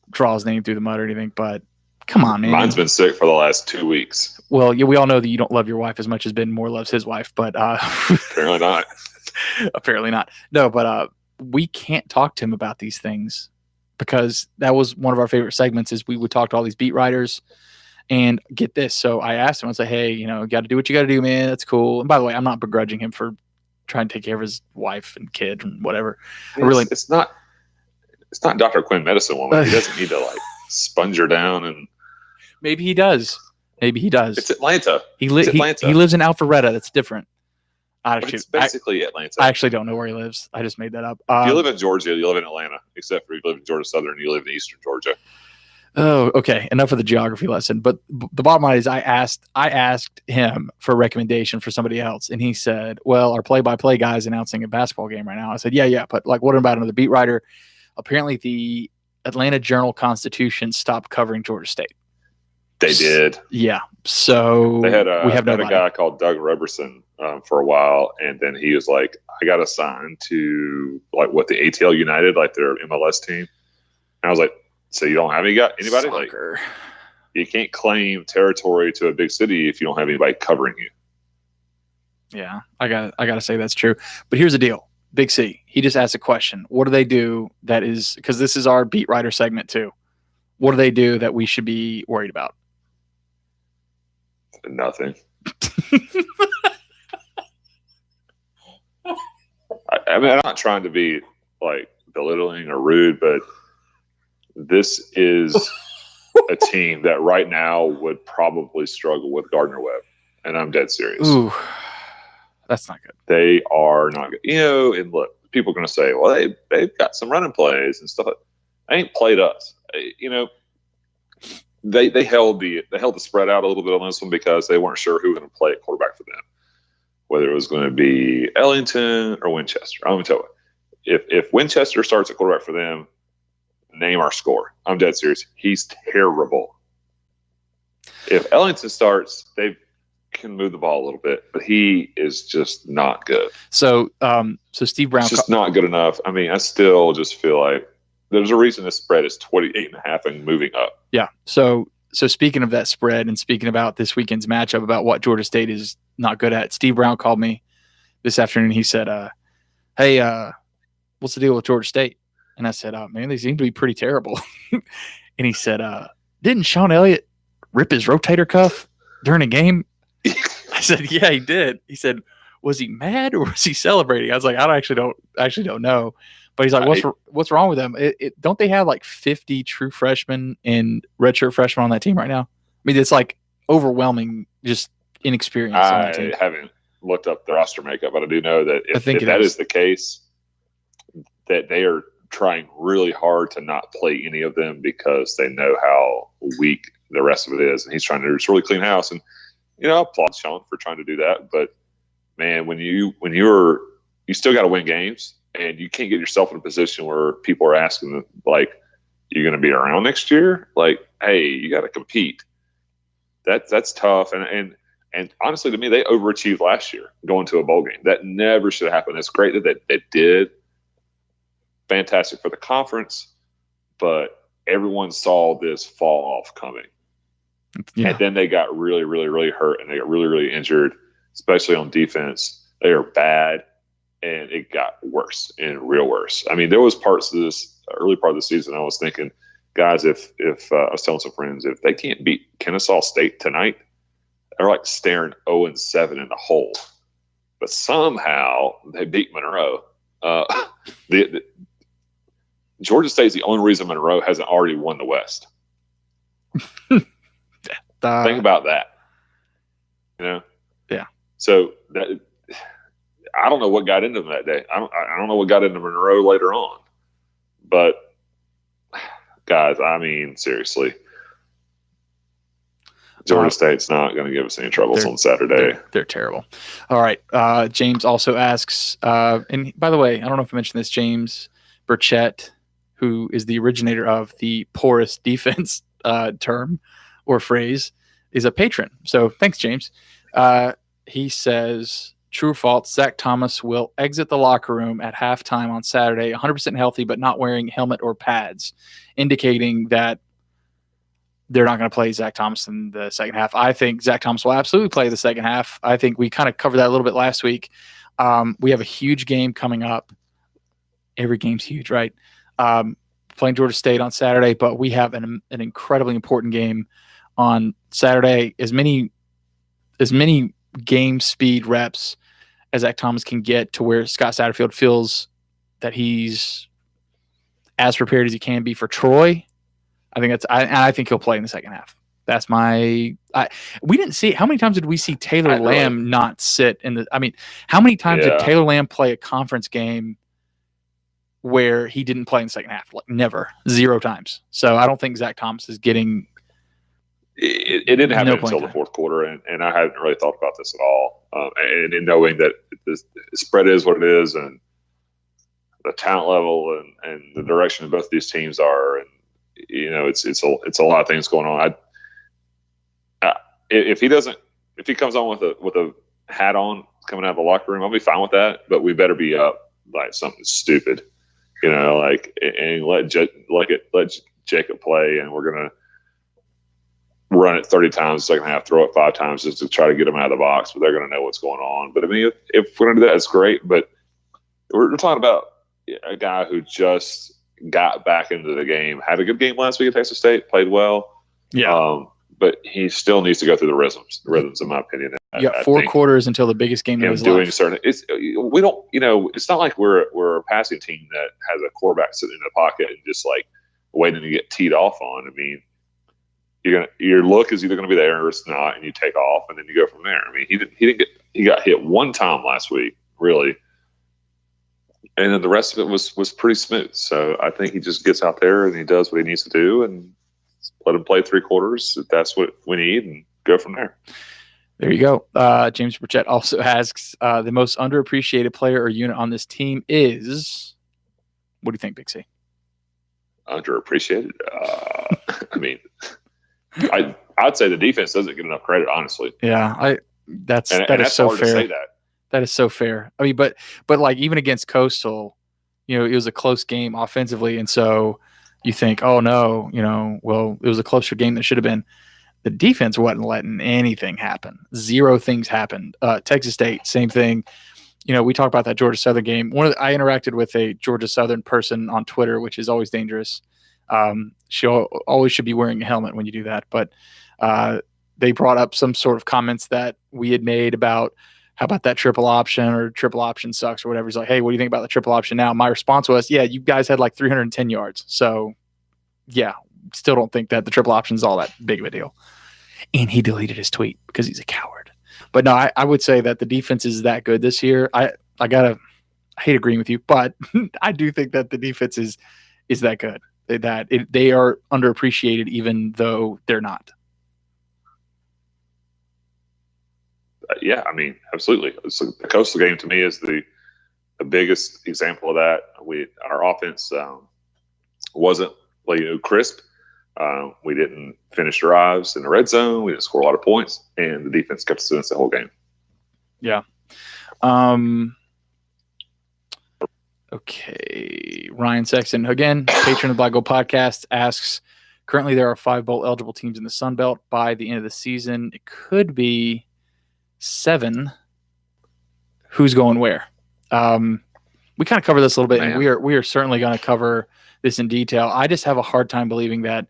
draw his name through the mud or anything. But come on, man. Mine's been sick for the last 2 weeks. Well, yeah, we all know that you don't love your wife as much as Ben Moore loves his wife, but Apparently not. apparently not. No, but we can't talk to him about these things because that was one of our favorite segments. Is we would talk to all these beat writers. And get this. So I asked him, I was like, hey, you know, got to do what you got to do, man. That's cool. And by the way, I'm not begrudging him for trying to take care of his wife and kid and whatever. It's not Dr. Quinn medicine woman. He doesn't need to like sponge her down. And maybe he does. Maybe he does. It's Atlanta. He lives in Alpharetta. That's different. It's basically Atlanta. I actually don't know where he lives. I just made that up. If you live in Georgia, you live in Atlanta, except for if you live in Georgia Southern, you live in Eastern Georgia. Oh, okay. Enough of the geography lesson. But the bottom line is I asked him for a recommendation for somebody else. And he said, well, our play-by-play guy is announcing a basketball game right now. I said, yeah. But like, what about another beat writer? Apparently the Atlanta Journal-Constitution stopped covering Georgia State. They did. Yeah. So we had nobody. a guy called Doug Roberson for a while. And then he was like, I got assigned to like what the ATL United, like their MLS team. And I was like, so you don't have anybody? Soccer. Like, you can't claim territory to a big city if you don't have anybody covering you. Yeah, I gotta say that's true. But here's the deal. Big C, he just asked a question. What do they do that is, because this is our beat writer segment too. What do they do that we should be worried about? Nothing. I mean, I'm not trying to be like belittling or rude, but this is a team that right now would probably struggle with Gardner Webb, and I'm dead serious. Ooh, that's not good. They are not good. You know, and look, people are going to say, well, they've got some running plays and stuff. They ain't played us. You know, they held the spread out a little bit on this one because they weren't sure who was going to play at quarterback for them, whether it was going to be Ellington or Winchester. I'm going to tell you, if Winchester starts at quarterback for them, name our score. I'm dead serious. He's terrible. If Ellington starts, they can move the ball a little bit, but he is just not good. So Steve Brown, it's just not good enough. I mean, I still just feel like there's a reason this spread is 28.5 and moving up. Yeah. So speaking of that spread and speaking about this weekend's matchup, about what Georgia State is not good at, Steve Brown called me this afternoon. He said, hey, what's the deal with Georgia State? And I said, oh, man, they seem to be pretty terrible. And he said, didn't Sean Elliott rip his rotator cuff during a game? I said, yeah, he did. He said, was he mad or was he celebrating? I was like, I actually don't know. But he's like, what's wrong with them? Don't they have like 50 true freshmen and redshirt freshmen on that team right now? I mean, it's like overwhelming, just inexperience on that team. I haven't looked up the roster makeup, but I do know that if that is the case, that they are trying really hard to not play any of them because they know how weak the rest of it is. And he's trying to just really clean house. And, you know, I applaud Sean for trying to do that. But, man, when you still got to win games, and you can't get yourself in a position where people are asking, like, you're going to be around next year? Like, hey, you got to compete. That's tough. And honestly, to me, they overachieved last year going to a bowl game. That never should have happened. It's great that it did. Fantastic for the conference, but everyone saw this fall off coming. Yeah. And then they got really, really, really hurt, and they got really, really injured, especially on defense. They are bad, and it got worse and real worse. I mean, there was parts of this early part of the season I was thinking, guys, if I was telling some friends, if they can't beat Kennesaw State tonight, they're like staring 0-7 in the hole. But somehow they beat Monroe. Georgia State is the only reason Monroe hasn't already won the West. Think about that. You know? Yeah. So that I don't know what got into them that day. I don't know what got into Monroe later on. But guys, I mean, seriously, Georgia State's not going to give us any troubles on Saturday. They're terrible. All right. James also asks, and by the way, I don't know if I mentioned this, James Burchett, who is the originator of the porous defense term or phrase, is a patron. So thanks, James. He says, true or false, Zach Thomas will exit the locker room at halftime on Saturday, 100% healthy, but not wearing helmet or pads, indicating that they're not going to play Zach Thomas in the second half. I think Zach Thomas will absolutely play the second half. I think we kind of covered that a little bit last week. We have a huge game coming up. Every game's huge, right? Playing Georgia State on Saturday, but we have an incredibly important game on Saturday. As many game speed reps as Zach Thomas can get to where Scott Satterfield feels that he's as prepared as he can be for Troy. I think he'll play in the second half. That's we didn't see, how many times did we see Taylor Lamb not sit in the, how many times did Taylor Lamb play a conference game where he didn't play in the second half? Like never, 0 times. So I don't think Zach Thomas is getting. It didn't happen until the fourth quarter, and I hadn't really thought about this at all. And in knowing that the spread is what it is, and the talent level and the direction of both these teams are, and it's a lot of things going on. If he comes on with a hat on coming out of the locker room, I'll be fine with that. But we better be up like something stupid, and let Jacob play, and we're gonna run it 30 times the second half, throw it 5 times just to try to get them out of the box. But they're gonna know what's going on. But if we're gonna do that, it's great. But we're talking about a guy who just got back into the game, had a good game last week at Texas State, played well. Yeah. But he still needs to go through the rhythms, in my opinion. Yeah, 4 quarters until the biggest game of his life. It's not like we're a passing team that has a quarterback sitting in the pocket and just like waiting to get teed off on. I mean, your look is either going to be there or it's not, and you take off and then you go from there. I mean, he got hit 1 time last week, really. And then the rest of it was pretty smooth. So I think he just gets out there and he does what he needs to do, and let him play 3 quarters if that's what we need, and go from there. There you go. James Burchett also asks, the most underappreciated player or unit on this team is, what do you think, Big C? Underappreciated? I'd say the defense doesn't get enough credit, honestly. Yeah, that is so fair. To say that. That is so fair. I mean, but like even against Coastal, it was a close game offensively, and so you think, oh no, well, it was a closer game than it should have been. The defense wasn't letting anything happen. 0 things happened. Texas State, same thing. We talked about that Georgia Southern game. I interacted with a Georgia Southern person on Twitter, which is always dangerous. She always should be wearing a helmet when you do that. But they brought up some sort of comments that we had made about, how about that triple option, or triple option sucks, or whatever. He's like, hey, what do you think about the triple option now? My response was, yeah, you guys had like 310 yards. So, yeah, still don't think that the triple option is all that big of a deal. And he deleted his tweet because he's a coward. But no, I would say that the defense is that good this year. I hate agreeing with you, but I do think that the defense is that good. They are underappreciated, even though they're not. Yeah, absolutely. So the Coastal game to me is the biggest example of that. Our offense wasn't crisp. We didn't finish drives in the red zone. We didn't score a lot of points, and the defense kept us in the whole game. Yeah. Okay. Ryan Sexton, again, patron of the Black Gold Podcast, asks, currently there are 5 bowl eligible teams in the Sun Belt. By the end of the season, it could be 7. Who's going where? We kind of covered this a little bit, and we are certainly going to cover this in detail. I just have a hard time believing that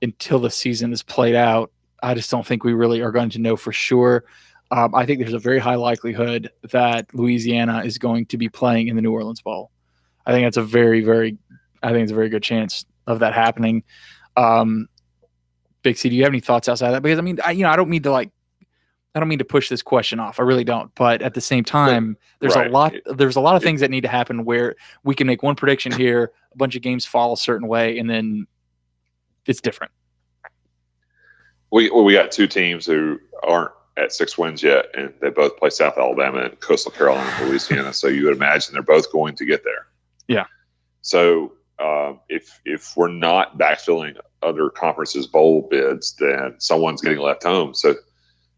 until the season is played out, I just don't think we really are going to know for sure. I think there's a very high likelihood that Louisiana is going to be playing in the New Orleans Bowl. I think it's a very good chance of that happening. Big C, do you have any thoughts outside of that? Because I don't mean to push this question off. I really don't. But at the same time, there's a lot of things that need to happen where we can make one prediction here, a bunch of games fall a certain way, and then it's different. We got 2 teams who aren't at 6 wins yet, and they both play South Alabama and Coastal Carolina and Louisiana. So you would imagine they're both going to get there. Yeah. So if we're not backfilling other conferences' bowl bids, then someone's getting left home. So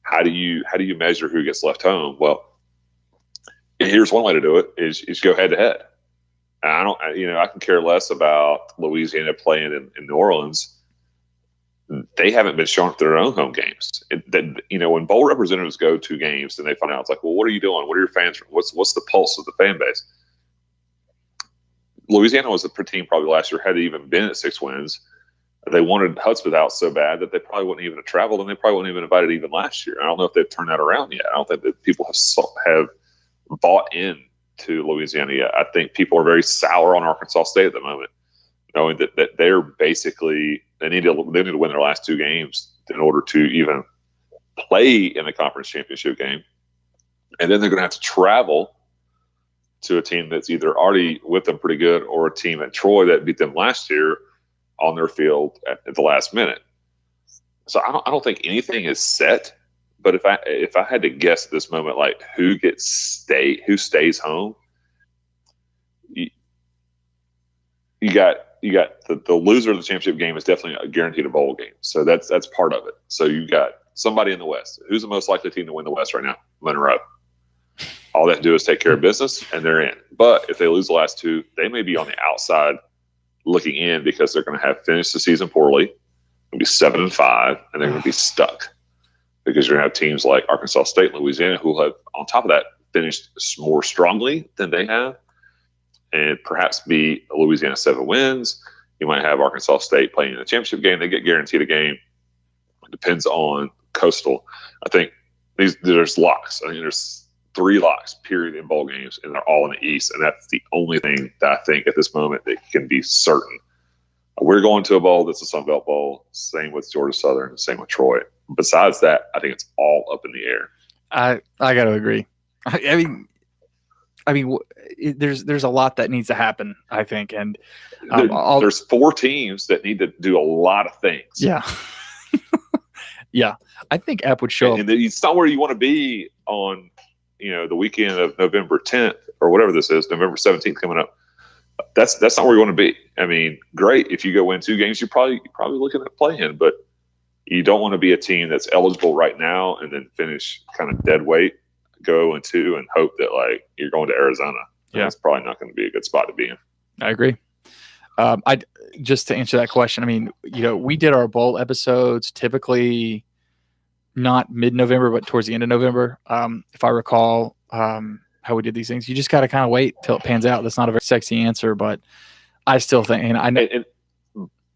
how do you measure who gets left home? Well, here's one way to do it: is go head to head. And I can care less about Louisiana playing in New Orleans. They haven't been showing up to their own home games. When bowl representatives go to games and they find out, it's like, well, what are you doing? What are your fans? What's the pulse of the fan base? Louisiana was a team probably last year had even been at 6 wins. They wanted Hudspeth out so bad that they probably wouldn't even have traveled, and they probably wouldn't even invited even last year. I don't know if they've turned that around yet. I don't think that people have bought in to Louisiana yet. I think people are very sour on Arkansas State at the moment, knowing that they're basically they need to win their last 2 games in order to even play in the conference championship game, and then they're going to have to travel to a team that's either already with them pretty good or a team at Troy that beat them last year on their field at the last minute. So I don't think anything is set. But if I had to guess at this moment, like who stays home, you got the loser of the championship game is definitely guaranteed a bowl game. So that's part of it. So you got somebody in the West. Who's the most likely team to win the West right now? Monroe. All they have to do is take care of business, and they're in. But if they lose the last 2, they may be on the outside looking in because they're going to have finished the season poorly. They'll be 7-5, and they're going to be stuck because you're going to have teams like Arkansas State and Louisiana who have, on top of that, finished more strongly than they have, and perhaps be Louisiana 7 wins. You might have Arkansas State playing in the championship game. They get guaranteed a game. It depends on Coastal. I think there's locks. I think there's 3 locks, period, in bowl games, and they're all in the East. And that's the only thing that I think at this moment that can be certain. We're going to a bowl that's a Sun Belt Bowl. Same with Georgia Southern, same with Troy. Besides that, I think it's all up in the air. I got to agree. I mean, there's a lot that needs to happen, I think, and there's 4 teams that need to do a lot of things. Yeah, yeah. I think App would show up. And it's not where you want to be on, the weekend of November 10th or whatever this is, November 17th coming up. That's not where you want to be. I mean, great if you go win 2 games, you're probably looking at playing, but you don't want to be a team that's eligible right now and then finish kind of dead weight, go in 2 and hope that like you're going to Arizona. Yeah, it's probably not going to be a good spot to be in. I agree. I just to answer that question. I mean, we did our bowl episodes typically not mid-November, but towards the end of November. If I recall how we did these things, you just got to kind of wait till it pans out. That's not a very sexy answer, but I still think, and I know.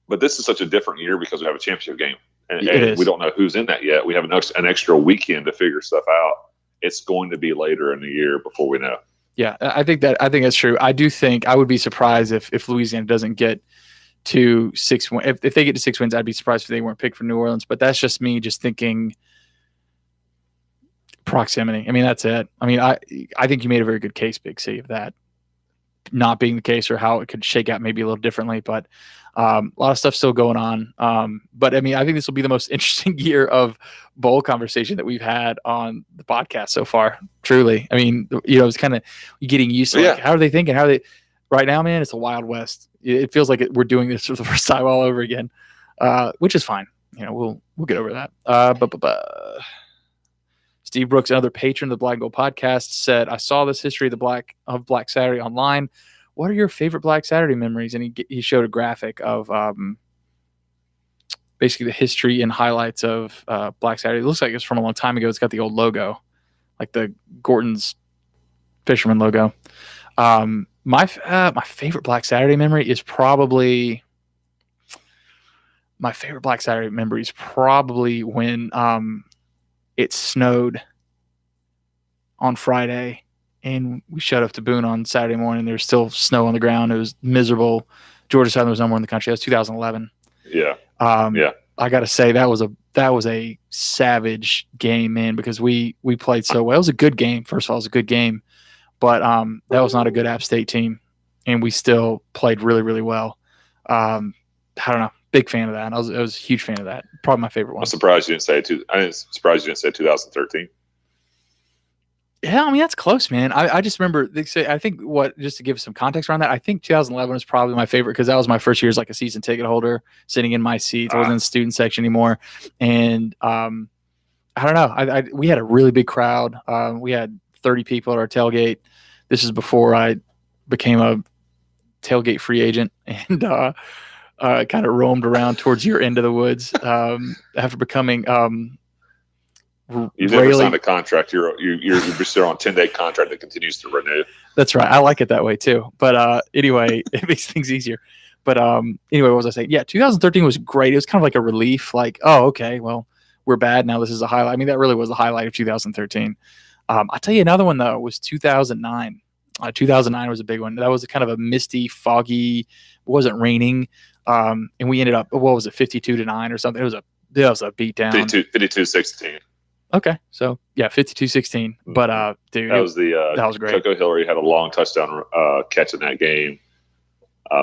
But this is such a different year because we have a championship game, and we don't know who's in that yet. We have an extra weekend to figure stuff out. It's going to be later in the year before we know. Yeah, I think that's true. I do think I would be surprised if Louisiana doesn't get to 6 wins. If they get to 6 wins, I'd be surprised if they weren't picked for New Orleans. But that's just me just thinking proximity. I mean, that's it. I mean, I think you made a very good case, Big C, of that not being the case or how it could shake out maybe a little differently. But a lot of stuff still going on. But I mean, I think this will be the most interesting year of bowl conversation that we've had on the podcast so far. Truly. I mean, it's kind of getting used to like, how are they thinking? How are they right now, man? It's a Wild West. It feels like we're doing this for the first time all over again, which is fine. We'll get over that. Steve Brooks, another patron of the Black and Gold podcast, said, I saw this history of Black Saturday online. What are your favorite Black Saturday memories? And he showed a graphic of basically the history and highlights of Black Saturday. It looks like it's from a long time ago. It's got the old logo, like the Gorton's Fisherman logo. My favorite Black Saturday memory is probably when it snowed on Friday and we showed up to Boone on Saturday morning. There was still snow on the ground. It was miserable. Georgia Southern was number 1 in the country. That was 2011. Yeah. I got to say that was a savage game, man, because we played so well. It was a good game. First of all, it was a good game, but that was not a good App State team, and we still played really, really well. I don't know. Big fan of that. I was a huge fan of that. Probably my favorite one. I'm surprised you didn't say 2013. Yeah, I mean, that's close, man. I just remember just to give some context around that, I think 2011 was probably my favorite because that was my first year as like a season ticket holder, sitting in my seat. I wasn't in the student section anymore. And I don't know. We had a really big crowd. We had 30 people at our tailgate. This is before I became a tailgate free agent and kind of roamed around towards your end of the woods after becoming You never signed a contract. You're still on a 10-day contract that continues to renew. That's right. I like it that way too. But anyway, it makes things easier. But anyway, what was I saying? Yeah, 2013 was great. It was kind of like a relief. Like, oh, okay, well, we're bad now. This is a highlight. I mean, that really was the highlight of 2013. I'll tell you another one though was 2009. 2009 was a big one. That was kind of a misty, foggy. It wasn't raining, and we ended up. What was it? 52-9 or something. It was a beatdown. 52-16. Okay, so yeah, 52-16. But dude, that was great. Coco Hillary had a long touchdown catch in that game.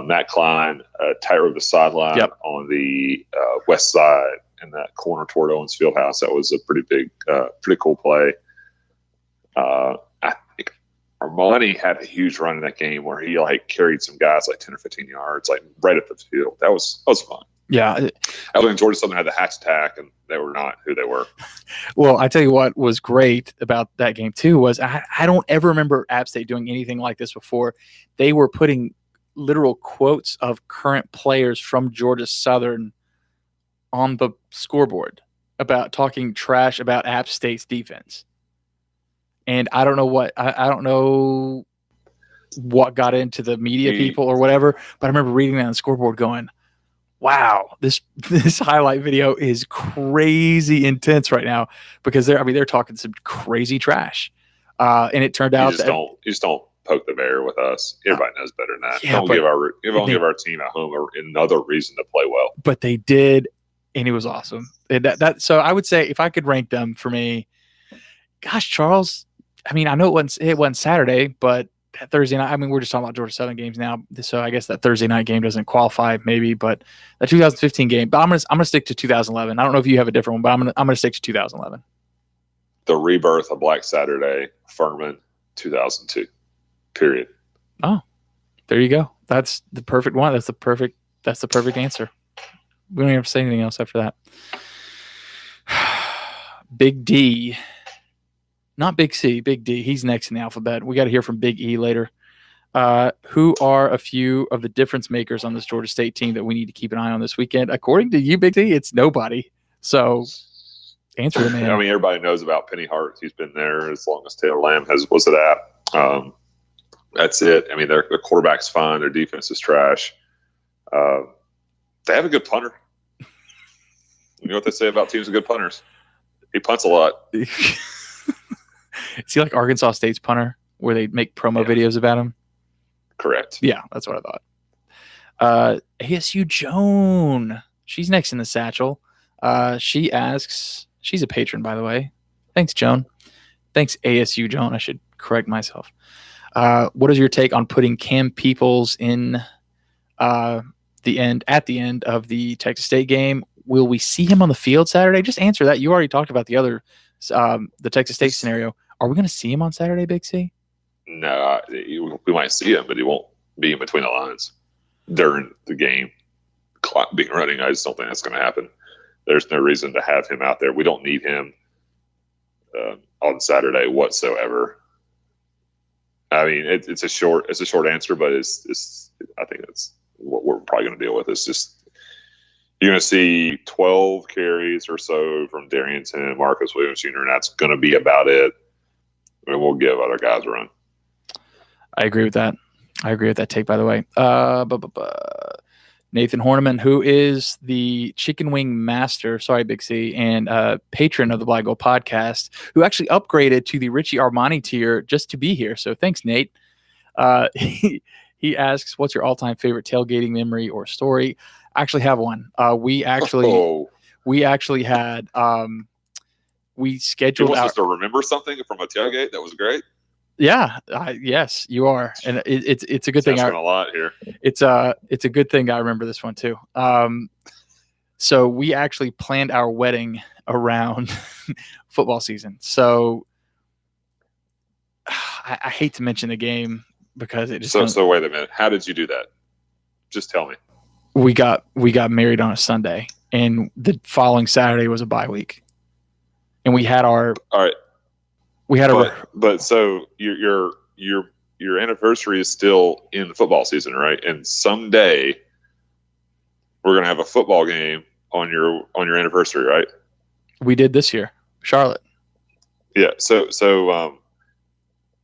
Matt Klein tightrope the sideline on the west side in that corner toward Owens Fieldhouse. That was a pretty big, pretty cool play. I think Armani had a huge run in that game where he like carried some guys like 10 or 15 yards, like right up the field. That was fun. Yeah. I think Georgia Southern had the hatch attack, and they were not who they were. Well, I tell you what was great about that game too was I don't ever remember App State doing anything like this before. They were putting literal quotes of current players from Georgia Southern on the scoreboard about talking trash about App State's defense. And I don't know what I don't know what got into the media people or whatever, but I remember reading that on the scoreboard going, wow, this highlight video is crazy intense right now because they're talking some crazy trash. And it turned out you just don't poke the bear with us. Everybody knows better than that. Don't give our team at home another reason to play well. But they did, and it was awesome. So I would say if I could rank them for me, gosh, Charles, I mean, I know it wasn't Saturday, but that Thursday night, I mean, we're just talking about Georgia Southern games now, so I guess that Thursday night game doesn't qualify, maybe. But the 2015 game, but I'm gonna stick to 2011. I don't know if you have a different one, but I'm gonna stick to 2011. The rebirth of Black Saturday, Furman, 2002. Period. Oh, there you go. That's the perfect one. That's the perfect answer. We don't even have to say anything else after that. Big D. Not Big C, Big D. He's next in the alphabet. We got to hear from Big E later. Who are a few of the difference makers on this Georgia State team that we need to keep an eye on this weekend? According to you, Big D, it's nobody. So answer the man. I mean, everybody knows about Penny Hart. He's been there as long as Taylor Lamb was at App. That's it. I mean, their quarterback's fine. Their defense is trash. They have a good punter. You know what they say about teams with good punters? He punts a lot. Is he like Arkansas State's punter where they make promo videos about him? Correct. Yeah, that's what I thought. ASU Joan. She's next in the satchel. She asks, she's a patron, by the way. Thanks, Joan. Thanks, ASU Joan. I should correct myself. What is your take on putting Cam Peoples in at the end of the Texas State game? Will we see him on the field Saturday? Just answer that. You already talked about the Texas State scenario. Are we going to see him on Saturday, Big C? No, we might see him, but he won't be in between the lines during the game. Clock being running, I just don't think that's going to happen. There's no reason to have him out there. We don't need him on Saturday whatsoever. I mean, it's a short answer, but I think that's what we're probably going to deal with. It's just you're going to see 12 carries or so from Darrington, Marcus Williams Jr., and that's going to be about it. And we'll give other guys a run. I agree with that. Take, by the way. Nathan Horniman, who is the chicken wing master, sorry, Big C, and patron of the Black Gold podcast, who actually upgraded to the Richie Armani tier just to be here. So thanks, Nate. He asks, what's your all-time favorite tailgating memory or story? I actually have one. We actually had we scheduled. You want us to remember something from a tailgate that was great? Yeah, yes, you are, and it's a good thing. I spent a lot here. It's a good thing I remember this one too. So we actually planned our wedding around football season. So I hate to mention the game because it just. So wait a minute. How did you do that? Just tell me. We got married on a Sunday, and the following Saturday was a bye week. and we had our All right. we had a But so your anniversary is still in the football season, right? And someday we're gonna have a football game on your anniversary, right? we did this year, Charlotte. Yeah. So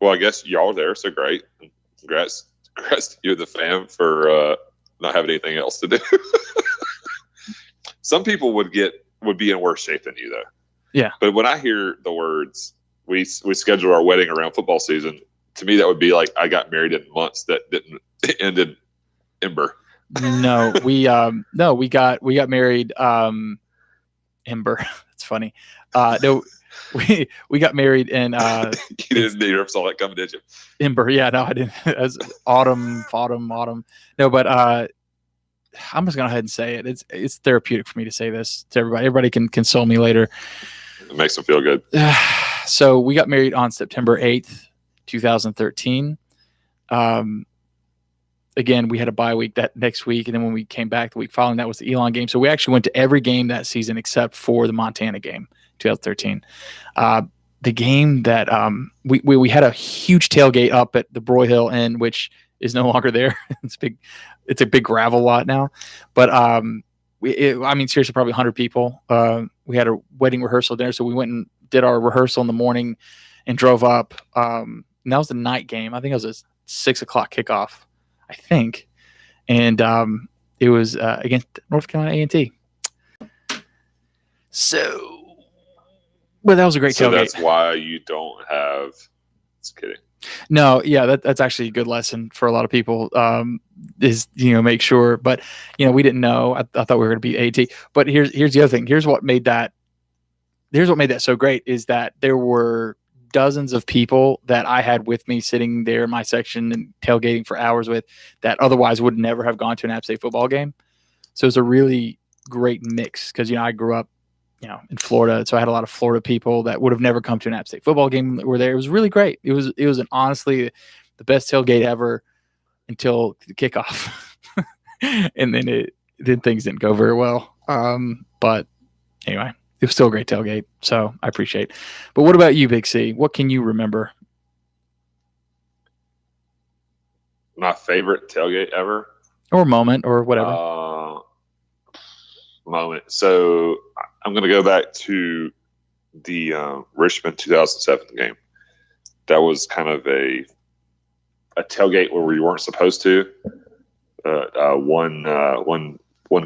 well, I guess y'all are there, so great. Congrats to you, the fam, for not having anything else to do. Some people would be in worse shape than you, though. Yeah. But when I hear the words, we scheduled our wedding around football season, to me that would be like I got married in months that didn't end in Ember. No, we got married Ember. That's funny. No, we got married in You didn't never saw that coming, did you? Ember. Yeah, no, I didn't. As autumn. No, but I'm just gonna go ahead and say it. It's therapeutic for me to say this to everybody. Everybody can console me later. It makes them feel good. So we got married on September 8th, 2013. Again, we had a bye week that next week, and then when we came back the week following, that was the Elon game. So we actually went to every game that season except for the Montana game, 2013. The game that we had a huge tailgate up at the Broyhill Inn, which is no longer there. It's a big gravel lot now, but seriously, probably 100 people. We had a wedding rehearsal there, so we went and did our rehearsal in the morning and drove up. And that was the night game. I think it was a 6:00 kickoff, I think, and it was against North Carolina A&T. So, but that was a great tailgate. So that's why you don't have. Just kidding. No, yeah, that's actually a good lesson for a lot of people. Is make sure, but we didn't know. I thought we were going to beat A&T. But here's the other thing. Here's what made that so great is that there were dozens of people that I had with me sitting there in my section and tailgating for hours with that otherwise would never have gone to an App State football game. So it's a really great mix because I grew up in Florida, so I had a lot of Florida people that would have never come to an App State football game that were there. It was really great. It was honestly the best tailgate ever until the kickoff, and then things didn't go very well. But anyway, it was still a great tailgate, so I appreciate. But what about you, Big C? What can you remember? My favorite tailgate ever, or moment, or whatever. Moment. So I'm going to go back to the Richmond 2007 game. That was kind of a tailgate where we weren't supposed to. One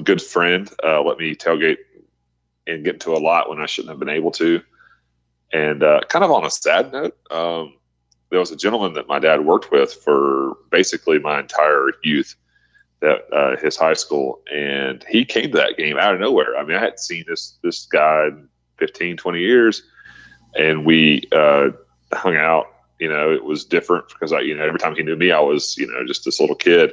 good friend let me tailgate and get into a lot when I shouldn't have been able to. And kind of on a sad note, there was a gentleman that my dad worked with for basically my entire youth, that his high school, and he came to that game out of nowhere. I mean, I hadn't seen this guy in 15, 20 years, and we hung out. It was different because every time he knew me, I was just this little kid,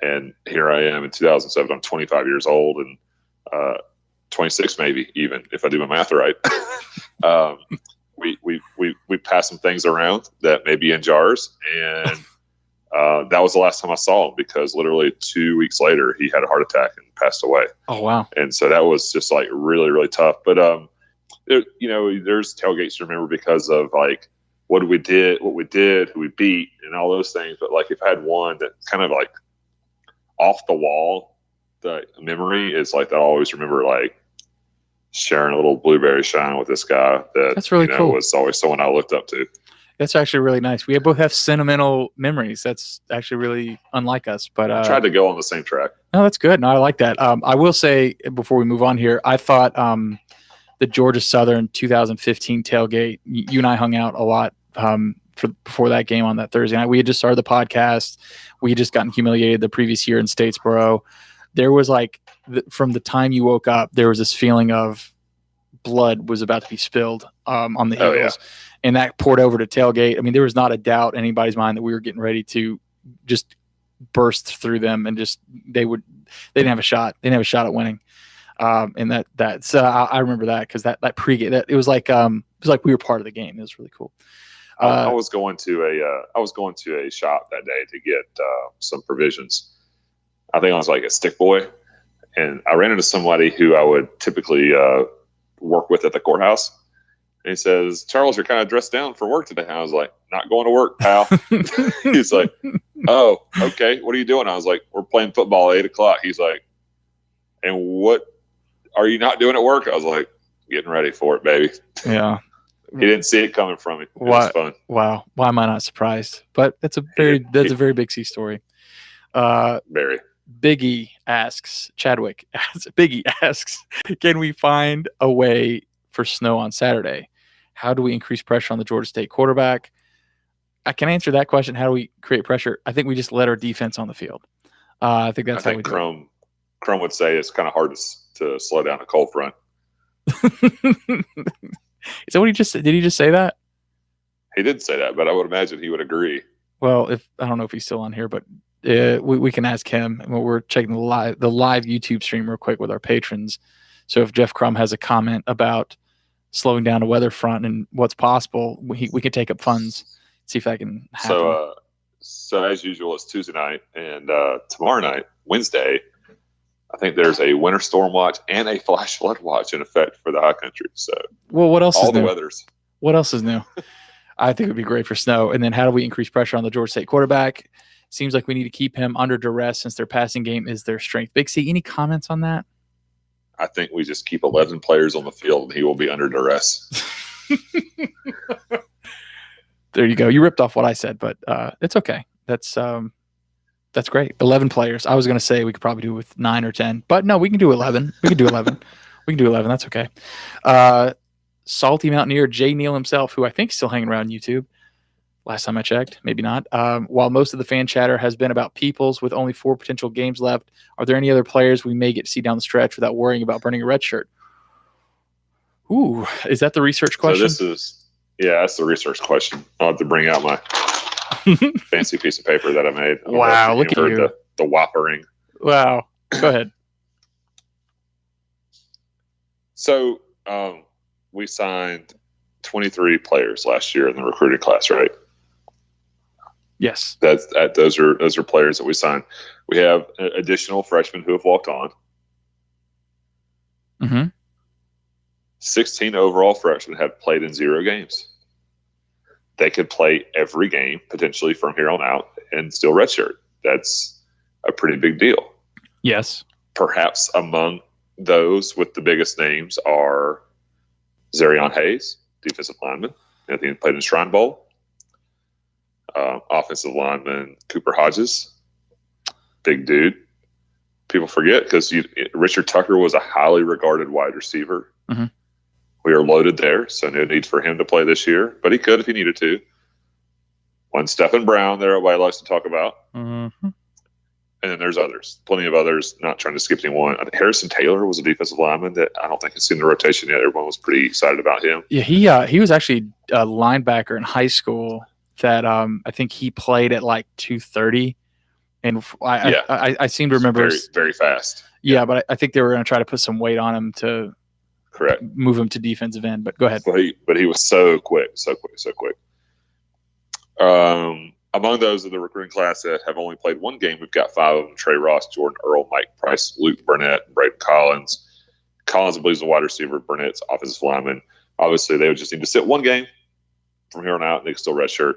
and here I am in 2007. I'm 25 years old and 26 maybe, even if I do my math right. We passed some things around that may be in jars, and that was the last time I saw him because literally 2 weeks later he had a heart attack and passed away. Oh, wow. And so that was just like really, really tough. But, there's tailgates to remember because of like what we did, who we beat and all those things. But like if I had one that kind of like off the wall, the memory is like that I always remember like sharing a little blueberry shine with this guy that's really cool. Was always someone I looked up to. That's actually really nice. We both have sentimental memories. That's actually really unlike us. But I tried to go on the same track. No, that's good. No, I like that. I will say before we move on here, I thought the Georgia Southern 2015 tailgate. You and I hung out a lot before that game on that Thursday night. We had just started the podcast. We had just gotten humiliated the previous year in Statesboro. There was like from the time you woke up, there was this feeling of blood was about to be spilled on the Eagles. Yeah. And that poured over to tailgate. I mean, there was not a doubt in anybody's mind that we were getting ready to just burst through them and just they didn't have a shot. They didn't have a shot at winning. And so I remember that because that pregame it was like we were part of the game. It was really cool. I was going to a shop that day to get some provisions. I think I was like a stick boy, and I ran into somebody who I would typically work with at the courthouse. And he says, Charles, you're kind of dressed down for work today. I was like, not going to work, pal. He's like, oh, okay. What are you doing? I was like, we're playing football at 8:00. He's like, and what are you not doing at work? I was like, getting ready for it, baby. Yeah. He didn't see it coming from me. It was fun. Wow. Why am I not surprised? But that's a very Big C story. Very. Biggie asks, Biggie asks, can we find a way for snow on Saturday? How do we increase pressure on the Georgia State quarterback? I can answer that question. How do we create pressure? I think we just let our defense on the field. I think that's how we do it. Crum would say it's kind of hard to slow down a cold front. Is that what he just said? Did he just say that? He did say that, but I would imagine he would agree. Well, I don't know if he's still on here, but we can ask him. We're checking the live YouTube stream real quick with our patrons. So if Jeff Crum has a comment about slowing down a weather front and what's possible, we can take up funds, see if that can happen. So as usual, it's Tuesday night, and tomorrow night, Wednesday, I think there's a winter storm watch and a flash flood watch in effect for the high country. So, well, what else is new? All the weathers. What else is new? I think it would be great for snow. And then how do we increase pressure on the Georgia State quarterback? Seems like we need to keep him under duress since their passing game is their strength. Big C, any comments on that? I think we just keep 11 players on the field and he will be under duress. There you go. You ripped off what I said, but it's okay. That's great. 11 players. I was going to say we could probably do it with 9 or 10, but no, we can do 11. We can do 11. We can do 11. That's okay. Salty Mountaineer Jay Neal himself, who I think is still hanging around YouTube. Last time I checked, maybe not. While most of the fan chatter has been about Peoples with only 4 potential games left, are there any other players we may get to see down the stretch without worrying about burning a red shirt? Ooh, is that the research question? So that's the research question. I'll have to bring out my fancy piece of paper that I made. Wow, look at you. The whoppering. Wow. Go ahead. So we signed 23 players last year in the recruited class, right? Yes. Those are players that we signed. We have additional freshmen who have walked on. Mm-hmm. 16 overall freshmen have played in 0 games. They could play every game potentially from here on out and still redshirt. That's a pretty big deal. Yes. Perhaps among those with the biggest names are Zarion Hayes, defensive lineman. I think he played in Shrine Bowl. Offensive lineman Cooper Hodges, big dude. People forget because Richard Tucker was a highly regarded wide receiver. Mm-hmm. We are loaded there, so no need for him to play this year, but he could if he needed to. One Stephen Brown that everybody likes to talk about. Mm-hmm. And then there's others, plenty of others, not trying to skip anyone. I think Harrison Taylor was a defensive lineman that I don't think has seen the rotation yet. Everyone was pretty excited about him. Yeah, he was actually a linebacker in high school that I think he played at like 230. And I seem to remember. Very, very fast. Yeah, but I think they were going to try to put some weight on him to correct move him to defensive end. But go ahead. But he was so quick. Among those of the recruiting class that have only played 1 game, we've got 5 of them: Trey Ross, Jordan Earl, Mike Price, Luke Burnett, Braden Collins. Collins, I believe, is a wide receiver. Burnett's offensive lineman. Obviously, they would just need to sit 1 game from here on out, and they can still redshirt.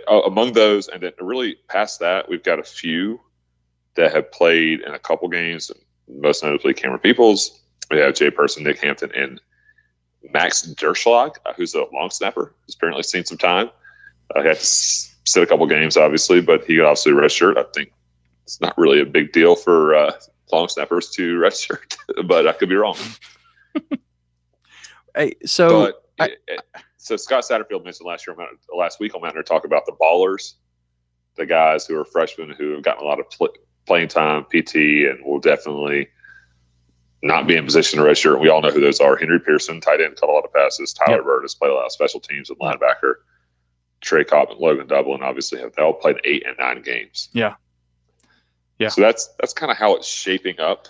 Among those, and then really past that, we've got a few that have played in a couple games, most notably Cameron Peoples. We have Jay Person, Nick Hampton, and Max Derschlag, who's a long snapper, who's apparently seen some time. He had to sit a couple games, obviously, but he could obviously redshirt. I think it's not really a big deal for long snappers to redshirt, but I could be wrong. So Scott Satterfield mentioned last week on Mountaineer talk about the ballers, the guys who are freshmen who have gotten a lot of playing time, PT, and will definitely not be in position to redshirt. And we all know who those are. Henry Pearson, tight end, caught a lot of passes. Tyler Bird has played a lot of special teams and linebacker. Trey Cobb and Logan Dublin obviously they all played 8 and 9 games. Yeah. So that's kind of how it's shaping up.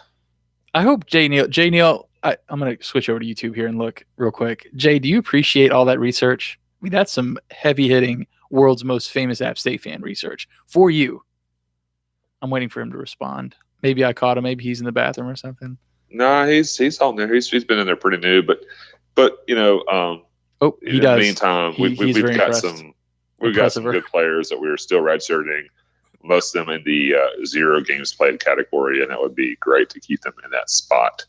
I hope Jay Neal, I'm going to switch over to YouTube here and look real quick. Jay, do you appreciate all that research? I mean, that's some heavy-hitting, world's most famous App State fan research for you. I'm waiting for him to respond. Maybe I caught him. Maybe he's in the bathroom or something. No, he's on there. He's been in there pretty new, but Oh, he in does. the meantime, He's we've very got impressed. we've got some good players that we're still redshirting. Most of them in the 0 games played category, and it would be great to keep them in that spot.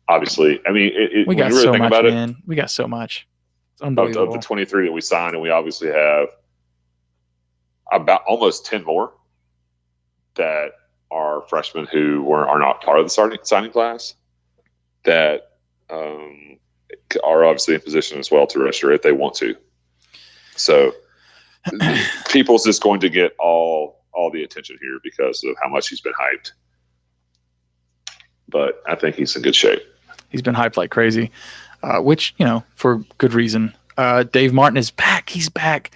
Obviously, I mean, We when got you really so think much, about man. We got so much. It's of unbelievable. the 23 that we signed, and we obviously have about almost 10 more that are freshmen who are not part of the signing class that are obviously in position as well to register if they want to. So Peoples is going to get all the attention here because of how much he's been hyped. But I think he's in good shape. He's been hyped like crazy, which, for good reason. Dave Martin is back. He's back.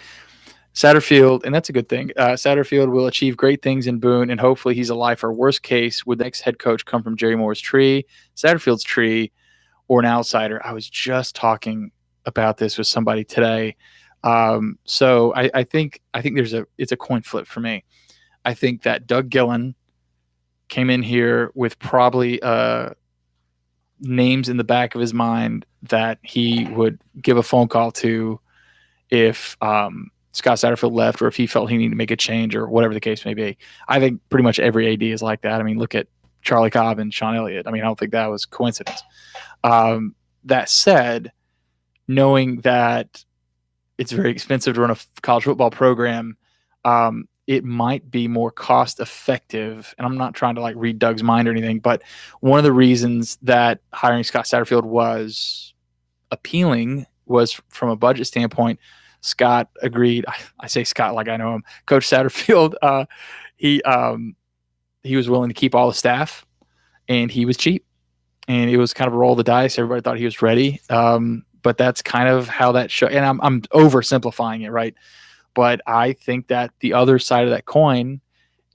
Satterfield, and that's a good thing. Satterfield will achieve great things in Boone, and hopefully he's alive for worst case. Would the next head coach come from Jerry Moore's tree, Satterfield's tree, or an outsider? I was just talking about this with somebody today. So I think it's a coin flip for me. I think that Doug Gillen came in here with probably names in the back of his mind that he would give a phone call to if Scott Satterfield left, or if he felt he needed to make a change, or whatever the case may be. I think pretty much every AD is like that. I mean, look at Charlie Cobb and Sean Elliott. I mean, I don't think that was coincidence. That said, knowing that it's very expensive to run a college football program, it might be more cost effective. And I'm not trying to read Doug's mind or anything, but one of the reasons that hiring Scott Satterfield was appealing was from a budget standpoint. Scott agreed. I say Scott like I know him. Coach Satterfield, he was willing to keep all the staff, and he was cheap. And it was kind of a roll of the dice. Everybody thought he was ready. But that's kind of how that show. And I'm oversimplifying it, right? But I think that the other side of that coin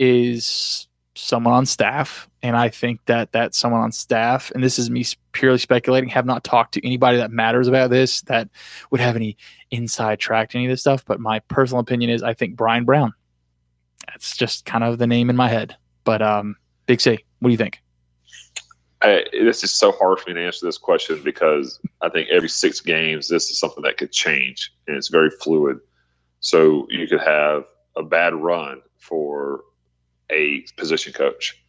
is someone on staff. And I think that someone on staff, and this is me purely speculating, have not talked to anybody that matters about this, that would have any inside track to any of this stuff. But my personal opinion is I think Brian Brown. That's just kind of the name in my head. But Big C, what do you think? This is so hard for me to answer this question because I think every 6 games, this is something that could change, and it's very fluid. So you could have a bad run for a position coach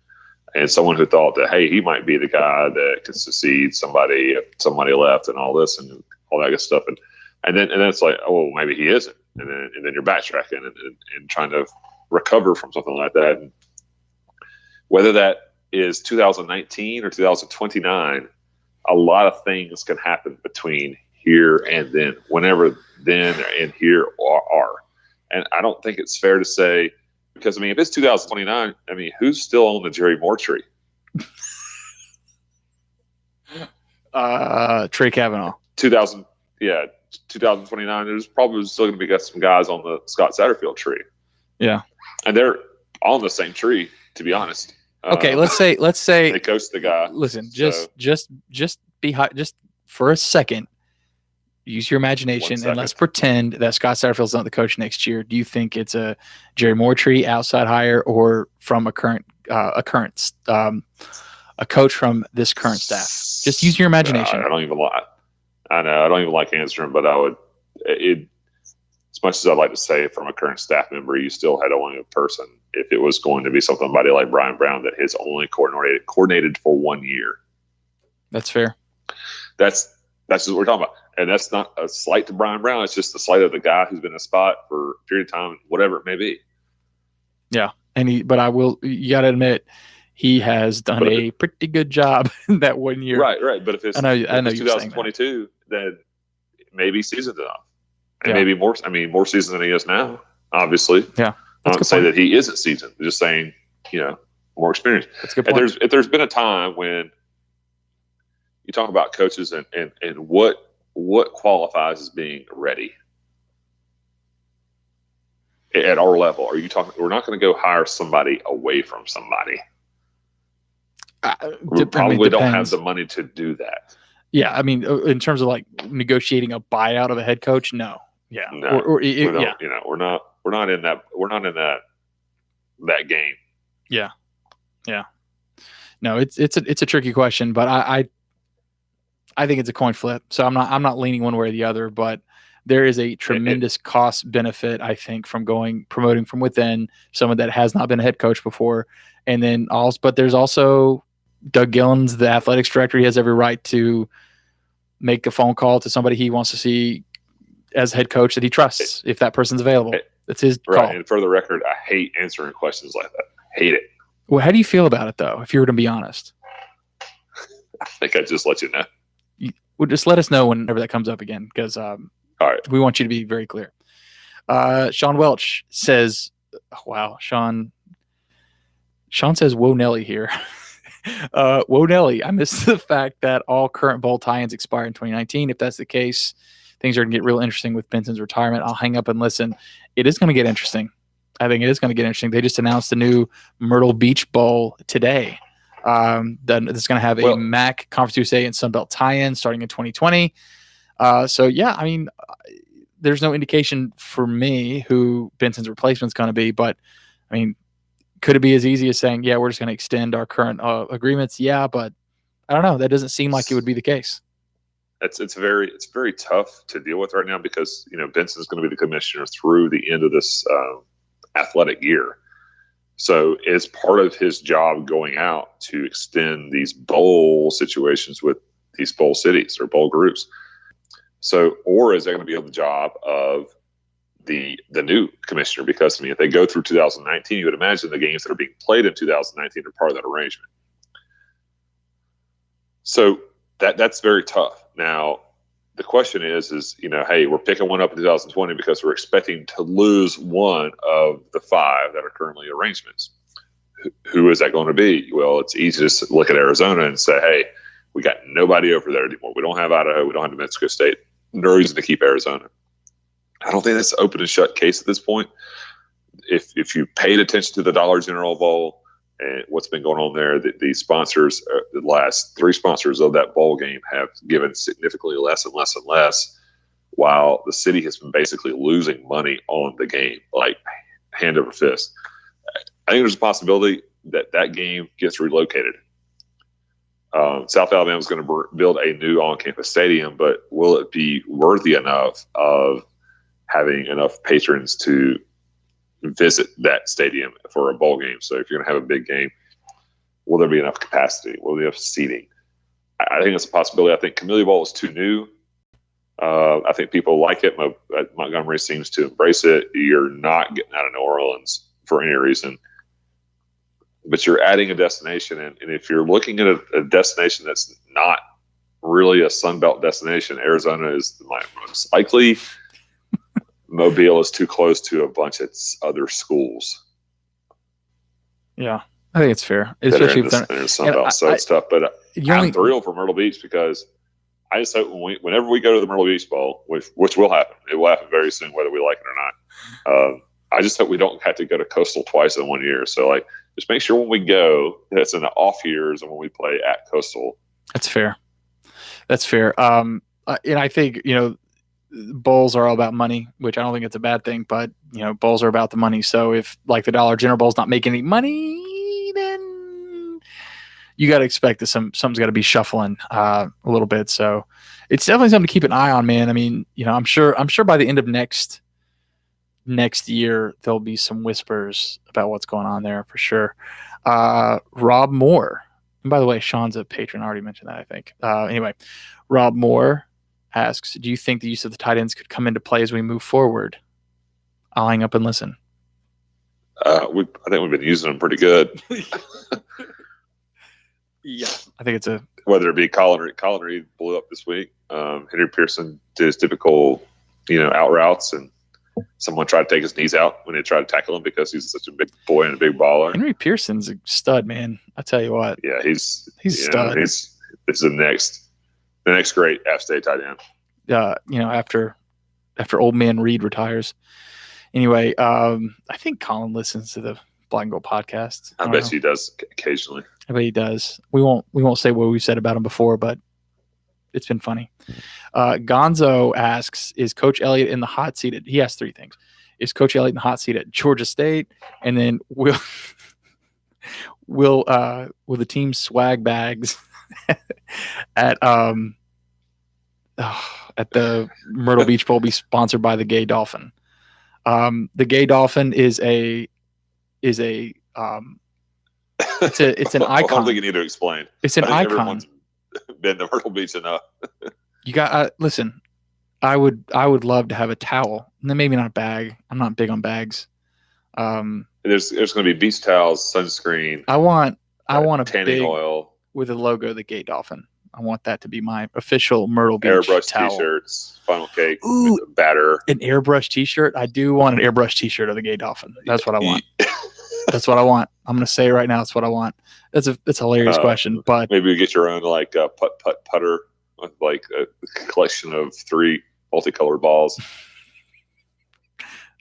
and someone who thought that, hey, he might be the guy that can succeed somebody left and all this and all that good stuff. And then it's like, oh, maybe he isn't. And then you're backtracking and trying to recover from something like that. And whether that is 2019 or 2029, a lot of things can happen between here and then, whenever then and here are. And I don't think it's fair to say, because, if it's 2029, who's still on the Jerry Moore tree? Trey Kavanaugh. 2029, there's probably still going to be some guys on the Scott Satterfield tree. Yeah. And they're on the same tree, to be honest. Okay, let's say they coached the guy. Listen, just for a second, use your imagination and let's pretend that Scott Satterfield's not the coach next year. Do you think it's a Jerry Moore tree outside hire, or from a coach from this current staff? Just use your imagination. I don't even like answering, but I would. As much as I'd like to say from a current staff member, you still had only a person. If it was going to be somebody like Brian Brown that has only coordinated for 1 year. That's fair. That's what we're talking about. And that's not a slight to Brian Brown. It's just the slight of the guy who's been in a spot for a period of time, whatever it may be. Yeah. You got to admit, he has done a pretty good job in that 1 year. Right. But if it's 2022, then maybe seasoned enough. And maybe more seasoned than he is now, obviously. Yeah. I don't say that he isn't seasoned. I'm just saying, more experience. That's a good point. If there's been a time when you talk about coaches and what qualifies as being ready at our level, are you talking? We're not going to go hire somebody away from somebody. We probably don't have the money to do that. Yeah, in terms of negotiating a buyout of a head coach, no. Yeah, no, we're not in that. We're not in that game. Yeah. No, it's a tricky question, but I think it's a coin flip. So I'm not leaning one way or the other, but there is a tremendous cost benefit, I think, from promoting from within someone that has not been a head coach before. And then also, but there's also Doug Gillens, the athletics director. He has every right to make a phone call to somebody he wants to see as head coach that he trusts if that person's available. That's his call. Right. And for the record, I hate answering questions like that. I hate it. Well, how do you feel about it, though, if you were to be honest? I think I'd just let you know. Well, just let us know whenever that comes up again, because all right, we want you to be very clear. Sean Welch says, wow, Sean says, whoa, Nelly here. Whoa, Nelly, I missed the fact that all current bowl tie-ins expire in 2019. If that's the case, things are going to get real interesting with Benson's retirement. I'll hang up and listen. It is going to get interesting. I think it is going to get interesting. They just announced the new Myrtle Beach Bowl today. That's going to have a MAC, Conference USA, and Sun Belt tie-in starting in 2020. So, yeah, I mean, there's no indication for me who Benson's replacement is going to be. But, I mean, could it be as easy as saying, yeah, we're just going to extend our current agreements? Yeah, but I don't know. That doesn't seem like it would be the case. It's very tough to deal with right now because, Benson's going to be the commissioner through the end of this athletic year. So it's part of his job going out to extend these bowl situations with these bowl cities or bowl groups. So, or is that going to be on the job of the new commissioner? Because, if they go through 2019, you would imagine the games that are being played in 2019 are part of that arrangement. So that's very tough. Now, the question is, hey, we're picking one up in 2020 because we're expecting to lose one of the 5 that are currently arrangements. Who is that going to be? Well, it's easy to look at Arizona and say, hey, we got nobody over there anymore. We don't have Idaho. We don't have New Mexico State. No reason to keep Arizona. I don't think that's an open and shut case at this point. If you paid attention to the Dollar General Bowl and what's been going on there, the sponsors, the last 3 sponsors of that bowl game have given significantly less and less and less, while the city has been basically losing money on the game, like hand over fist. I think there's a possibility that game gets relocated. South Alabama is going to build a new on-campus stadium, but will it be worthy enough of having enough patrons to visit that stadium for a bowl game? So if you're going to have a big game, will there be enough capacity? Will there be enough seating? I think it's a possibility. I think Camellia Bowl is too new. I think people like it. Montgomery seems to embrace it. You're not getting out of New Orleans for any reason, but you're adding a destination. And if you're looking at a destination that's not really a Sun Belt destination, Arizona is the most likely. Mobile is too close to a bunch of other schools. Yeah, I think it's fair, especially if they're in Sun Belt, so it's tough. But I'm thrilled for Myrtle Beach because I just hope whenever we go to the Myrtle Beach Bowl, which will happen, it will happen very soon, whether we like it or not. I just hope we don't have to go to Coastal twice in 1 year. So, just make sure when we go, that's in the off years and when we play at Coastal. That's fair. And I think, bowls are all about money, which I don't think it's a bad thing, but, bowls are about the money. So if the Dollar General Bowl's not making any money, then you got to expect that something's got to be shuffling a little bit. So it's definitely something to keep an eye on, man. I mean, I'm sure by the end of next year, there'll be some whispers about what's going on there for sure. Rob Moore. And by the way, Sean's a patron. I already mentioned that, I think. Anyway, Rob Moore asks, do you think the use of the tight ends could come into play as we move forward? I'll hang up and listen. I think we've been using them pretty good. Yeah. I think it's whether it be Colin Reed blew up this week. Henry Pearson did his typical, out routes, and someone tried to take his knees out when they tried to tackle him because he's such a big boy and a big baller. Henry Pearson's a stud, man. I tell you what. Yeah, he's a stud. This is the next great App State tight end. After old man Reed retires. Anyway, I think Colin listens to the Black and Gold podcast. I bet he does occasionally. I bet he does. We won't say what we've said about him before, but it's been funny. Gonzo asks, is Coach Elliott in the hot seat? He has 3 things. Is Coach Elliott in the hot seat at Georgia State? And then will the team swag bags at at the Myrtle Beach Bowl be sponsored by the Gay Dolphin? The Gay Dolphin is a it's an I don't icon. think you need to explain. It's an I think icon. everyone's been to Myrtle Beach enough. You got listen. I would love to have a towel, and then maybe not a bag. I'm not big on bags. There's going to be beach towels, sunscreen. I want a tanning big oil with a logo of the Gay Dolphin. I want that to be my official Myrtle Beach airbrush towel. T-shirts, funnel cake, Ooh, batter. An airbrush T-shirt. I do want an airbrush T-shirt of the Gay Dolphin. That's what I want. That's what I want. I'm going to say right now. That's what I want. That's a hilarious question, but maybe you get your own like putter with like a collection of 3 multicolored balls.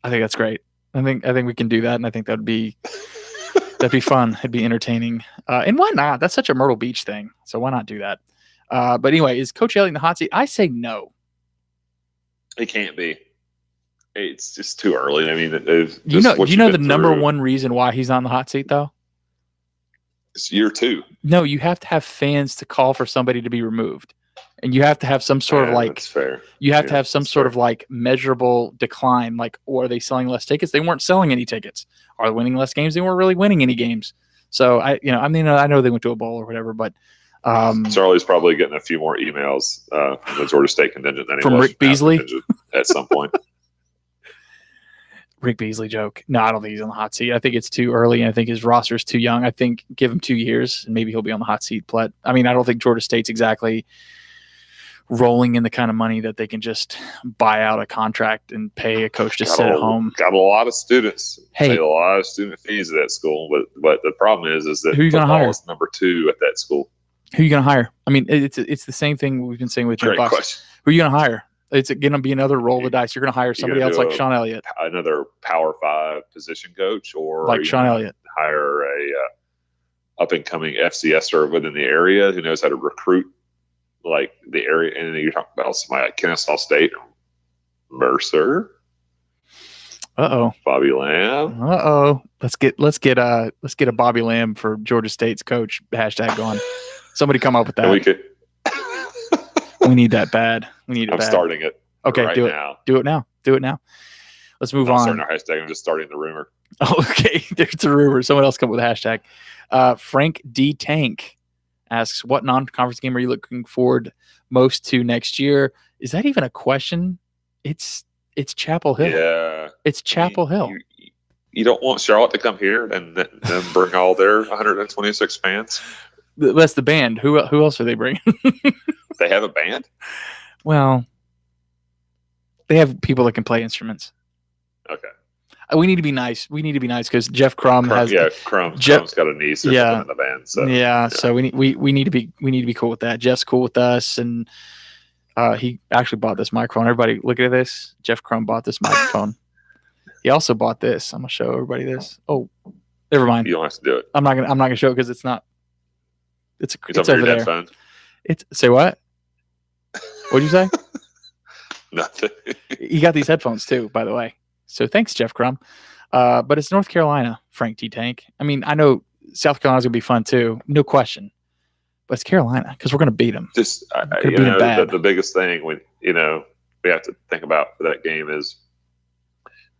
I think that's great. I think we can do that, and I think that'd be fun. It'd be entertaining. And why not? That's such a Myrtle Beach thing. So why not do that? But anyway, is Coach Elliott in the hot seat? I say no. It can't be. It's just too early. I mean, you know the number one reason why he's on the hot seat though? It's year 2. No, you have to have fans to call for somebody to be removed. And you have to have some sort of like, that's fair. You have to have some sort of like measurable decline. Like, or are they selling less tickets? They weren't selling any tickets. Are they winning less games? They weren't really winning any games. So I know they went to a bowl or whatever, but Charlie's probably getting a few more emails from the Georgia State contingent than from Rick Beasley at some point. Rick Beasley joke. No, I don't think he's on the hot seat. I think it's too early. And I think his roster is too young. I think give him 2 years and maybe he'll be on the hot seat. But I mean, I don't think Georgia State's exactly rolling in the kind of money that they can just buy out a contract and pay a coach to sit at home. Got a lot of students. Hey, pay a lot of student fees at that school. But the problem is that who are you going to hire? Is number 2 at that school. Who are you going to hire? I mean, it's the same thing we've been saying with Jim Fox. Question. Who are you going to hire? It's going to be another roll of the dice. You're going to hire somebody else like Sean Elliott. Another Power 5 position coach, or like Sean Elliott. Hire a up-and-coming FCSer within the area who knows how to recruit like the area. And then you're talking about somebody like Kennesaw State, Mercer. Bobby Lamb. Let's get a Bobby Lamb for Georgia State's coach hashtag going. Somebody come up with that. And we could. We need that bad. I'm starting it. Okay, right do it now. Do it now. Let's move I'm on. starting our hashtag. I'm just starting the rumor. Oh, okay. There's a rumor. Someone else come up with a hashtag. Frank D. Tank asks, what non-conference game are you looking forward most to next year? Is that even a question? It's Chapel Hill. Yeah. It's Chapel Hill. You don't want Charlotte to come here and then bring all their 126 fans? That's the band. Who else are they bringing? They have a band? Well, they have people that can play instruments. Okay. We need to be nice. Because Jeff Crum has. Yeah, Crum's got a niece or something in the band. So yeah. So we need to be cool with that. Jeff's cool with us, and he actually bought this microphone. Everybody, look at this. Jeff Crum bought this microphone. He also bought this. I'm gonna show everybody this. Oh, never mind. You don't have to do it. I'm not gonna show it because it's not. It's over your there. Headphone. It's say what? What'd you say? Nothing. He got these headphones too, by the way. So thanks, Jeff Crum. But it's North Carolina, Frank T. Tank. I mean, I know South Carolina's gonna be fun too, no question. But it's Carolina because we're gonna beat them. Just the biggest thing we have to think about for that game is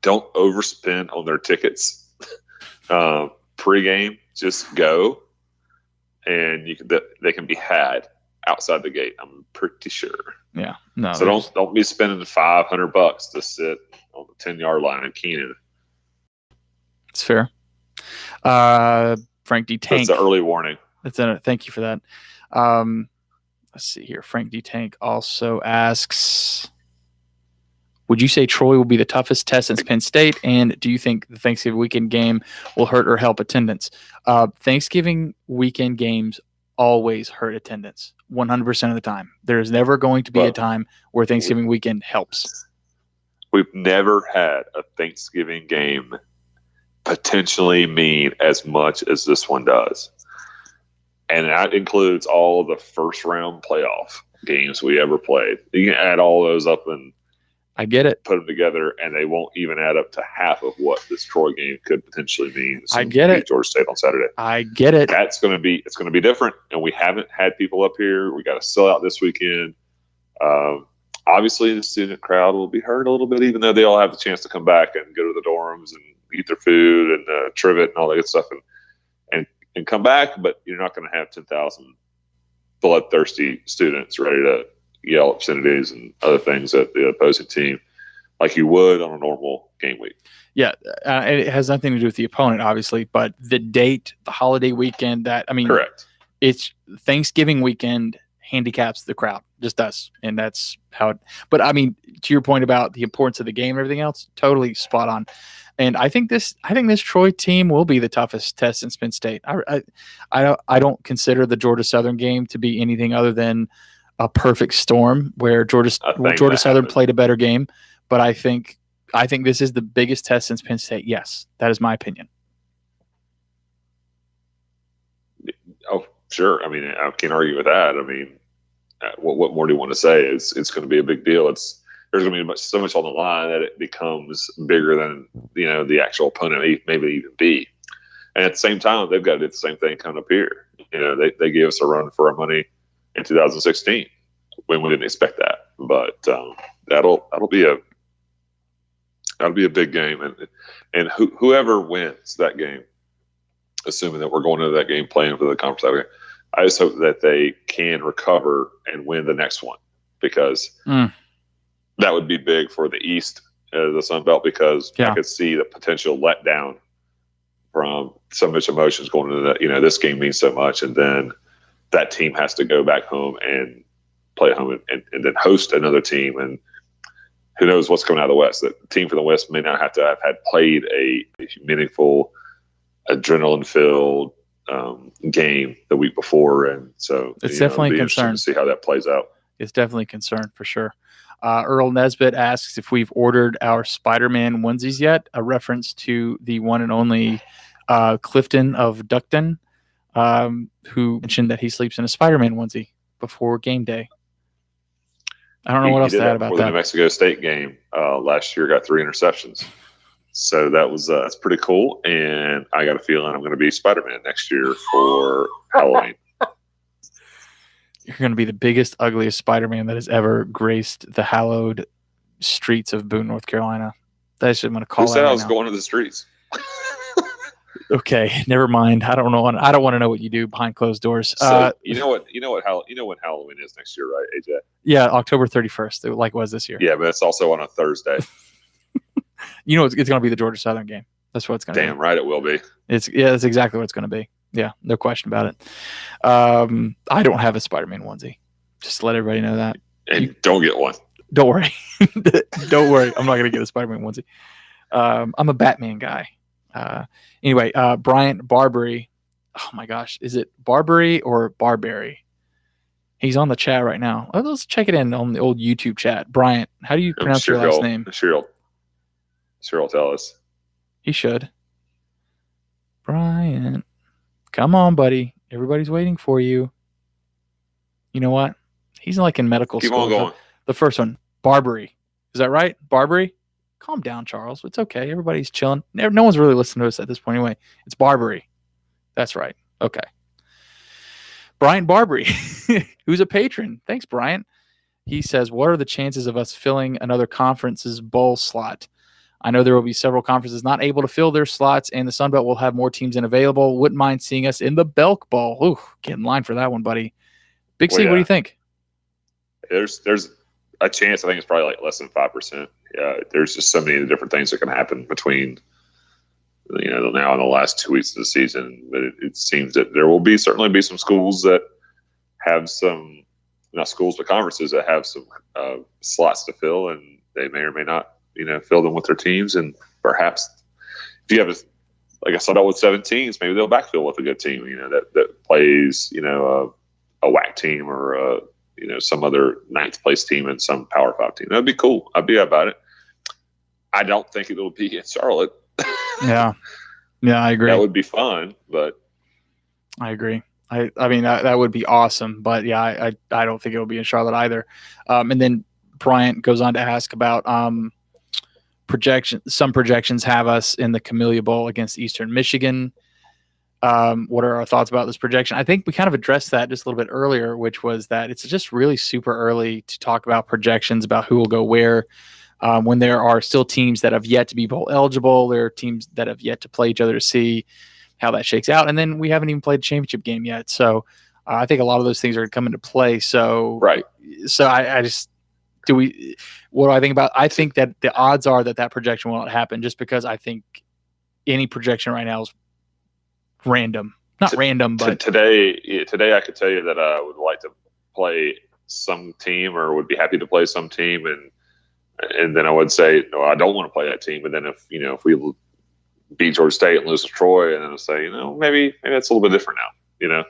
don't overspend on their tickets. Pre-game, just go, and they can be had outside the gate. I'm pretty sure. Yeah. No. So don't be spending $500 to sit on the 10-yard line in Keenan. It's fair. Frank D. Tank. That's an early warning. Thank you for that. Let's see here. Frank D. Tank also asks, would you say Troy will be the toughest test since Penn State? And do you think the Thanksgiving weekend game will hurt or help attendance? Thanksgiving weekend games always hurt attendance 100% of the time. There is never going to be a time where Thanksgiving weekend helps. We've never had a Thanksgiving game potentially mean as much as this one does. And that includes all of the first round playoff games we ever played. You can add all those up and I get it. put them together, and they won't even add up to half of what this Troy game could potentially mean. I get it. Georgia State on Saturday. I get it. It's going to be different, and we haven't had people up here. We got to sell out this weekend. Obviously, the student crowd will be hurt a little bit, even though they all have the chance to come back and go to the dorms and eat their food and trivet and all that good stuff and come back. But you're not going to have 10,000 bloodthirsty students ready to yell obscenities and other things at the opposing team like you would on a normal game week. Yeah, and it has nothing to do with the opponent, obviously, but the date, the holiday weekend, Correct. It's Thanksgiving weekend handicaps the crowd, just does, and that's how it. But I mean, to your point about the importance of the game and everything else, totally spot on. And I think this Troy team will be the toughest test in Penn State. I don't consider the Georgia Southern game to be anything other than a perfect storm where Georgia Southern played a better game, but I think this is the biggest test since Penn State. Yes, that is my opinion. Oh, sure. I mean, I can't argue with that. I mean, what more do you want to say? It's going to be a big deal. There's going to be so much on the line that it becomes bigger than the actual opponent maybe even be. And at the same time, they've got to do the same thing coming up here. They gave us a run for our money in 2016 when we didn't expect that. But that'll be a big game, and whoever wins that game, assuming that we're going into that game playing for the conference title, I just hope that they can recover and win the next one, because that would be big for the East, the Sun Belt, because I could see the potential letdown from so much emotions going into that. This game means so much, and then that team has to go back home and play at home and then host another team, and who knows what's coming out of the West. The team from the West may not have to have had played a meaningful, adrenaline-filled game the week before, and so it's definitely a concern to see how that plays out. It's definitely a concern for sure. Earl Nesbitt asks if we've ordered our Spider-Man onesies yet, a reference to the one and only Clifton of Duckton, who mentioned that he sleeps in a Spider-Man onesie before game day. I don't know what else to add about that. The New Mexico State game last year got 3 interceptions. So that's pretty cool. And I got a feeling I'm going to be Spider-Man next year for Halloween. You're going to be the biggest, ugliest Spider-Man that has ever graced the hallowed streets of Boone, North Carolina. That's what I'm going to call it. Who said I was going to the streets? Okay, never mind. I don't know. I don't want to know what you do behind closed doors. So you know when Halloween is next year, right, AJ? Yeah, October 31st, like it was this year. Yeah, but it's also on a Thursday. It's going to be the Georgia Southern game. That's what it's going to be. Damn right it will be. That's exactly what it's going to be. Yeah, no question about it. I don't have a Spider-Man onesie. Just to let everybody know that. And don't get one. Don't worry. Don't worry. I'm not going to get a Spider-Man onesie. I'm a Batman guy. Anyway, Bryant Barbary. Oh my gosh, is it Barbary or Barberry? He's on the chat right now. Let's check it in on the old YouTube chat. Bryant, how do you pronounce your last name? Sure he'll tell us. He should. Bryant, come on, buddy. Everybody's waiting for you. You know what? He's like in medical school. Keep on going. The first one, Barbary. Is that right? Barbary? Calm down, Charles. It's okay. Everybody's chilling. No one's really listening to us at this point anyway. It's Barbary. That's right. Okay. Brian Barbary, who's a patron. Thanks, Brian. He says, what are the chances of us filling another conference's bowl slot? I know there will be several conferences not able to fill their slots, and the Sun Belt will have more teams unavailable. Wouldn't mind seeing us in the Belk Bowl. Ooh, get in line for that one, buddy. Big C, what do you think? There's a chance. I think it's probably like less than 5%. Yeah, there's just so many different things that can happen between now and the last 2 weeks of the season. But it seems that there will certainly be some schools that have some, not schools but conferences that have some slots to fill, and they may or may not fill them with their teams. And perhaps if you have like I saw that with 17s, maybe they'll backfill with a good team that plays a WAC team or some other 9th place team and some Power 5 team. That'd be cool. I'd be about it. I don't think it'll be in Charlotte. Yeah, I agree. That would be fun, but I agree. I mean that would be awesome, but yeah, I don't think it'll be in Charlotte either. And then Bryant goes on to ask about projection. Some projections have us in the Camellia Bowl against Eastern Michigan. What are our thoughts about this projection? I think we kind of addressed that just a little bit earlier, which was that it's just really super early to talk about projections about who will go where. When there are still teams that have yet to be bowl eligible, there are teams that have yet to play each other to see how that shakes out. And then we haven't even played a championship game yet. So I think a lot of those things are going to come into play. So, Right. So I just, what do I think about? I think that the odds are that projection will not happen just because I think any projection right now is random. Not random, but today I could tell you that I would like to play some team or would be happy to play some team. And then I would say, no, I don't want to play that team. But then if we beat Georgia State and lose to Troy, and then I'll say, maybe it's a little bit different now,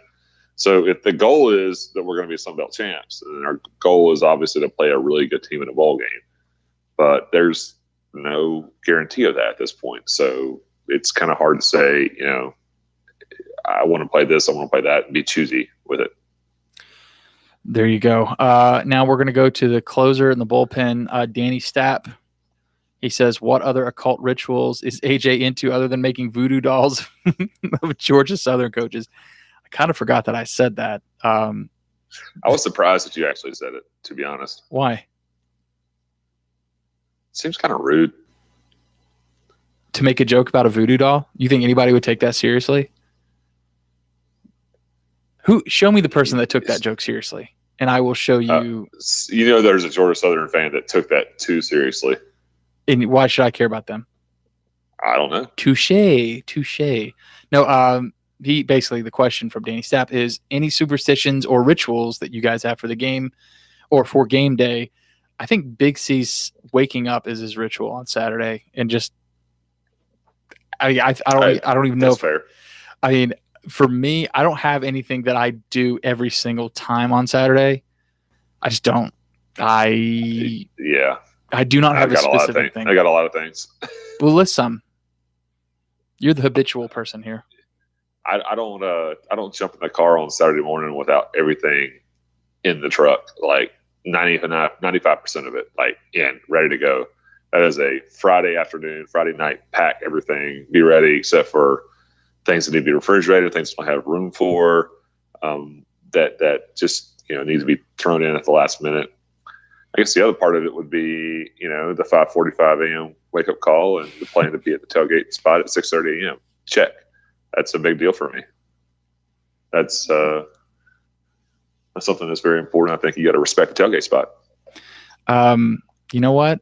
So if the goal is that we're going to be Sun Belt champs, and our goal is obviously to play a really good team in a bowl game, but there's no guarantee of that at this point. So it's kind of hard to say, I want to play this, I want to play that, and be choosy with it. There you go. Now we're going to go to the closer in the bullpen, Danny Stapp. He says, what other occult rituals is AJ into other than making voodoo dolls of Georgia Southern coaches? I kind of forgot that I said that. I was surprised that you actually said it, to be honest. Why? Seems kind of rude. To make a joke about a voodoo doll? You think anybody would take that seriously? Show me the person that took that joke seriously, and I will show you. There's a Georgia Southern fan that took that too seriously. And why should I care about them? I don't know. Touche. No, he basically, the question from Danny Stapp is any superstitions or rituals that you guys have for the game or for game day. I think Big C's waking up is his ritual on Saturday, and just I don't even know. That's fair. I mean, for me, I don't have anything that I do every single time on Saturday. I just don't. I do not have a specific thing. I got a lot of things. Well, list some. You're the habitual person here. I don't jump in the car on Saturday morning without everything in the truck, like 95% of it, like in, ready to go. That is a Friday afternoon, Friday night, pack everything, be ready, except for things that need to be refrigerated, things I don't have room for, that just need to be thrown in at the last minute. I guess the other part of it would be, the 5:45 a.m. wake up call and the plan to be at the tailgate spot at 6:30 a.m. Check. That's a big deal for me. That's something that's very important. I think you got to respect the tailgate spot. You know what?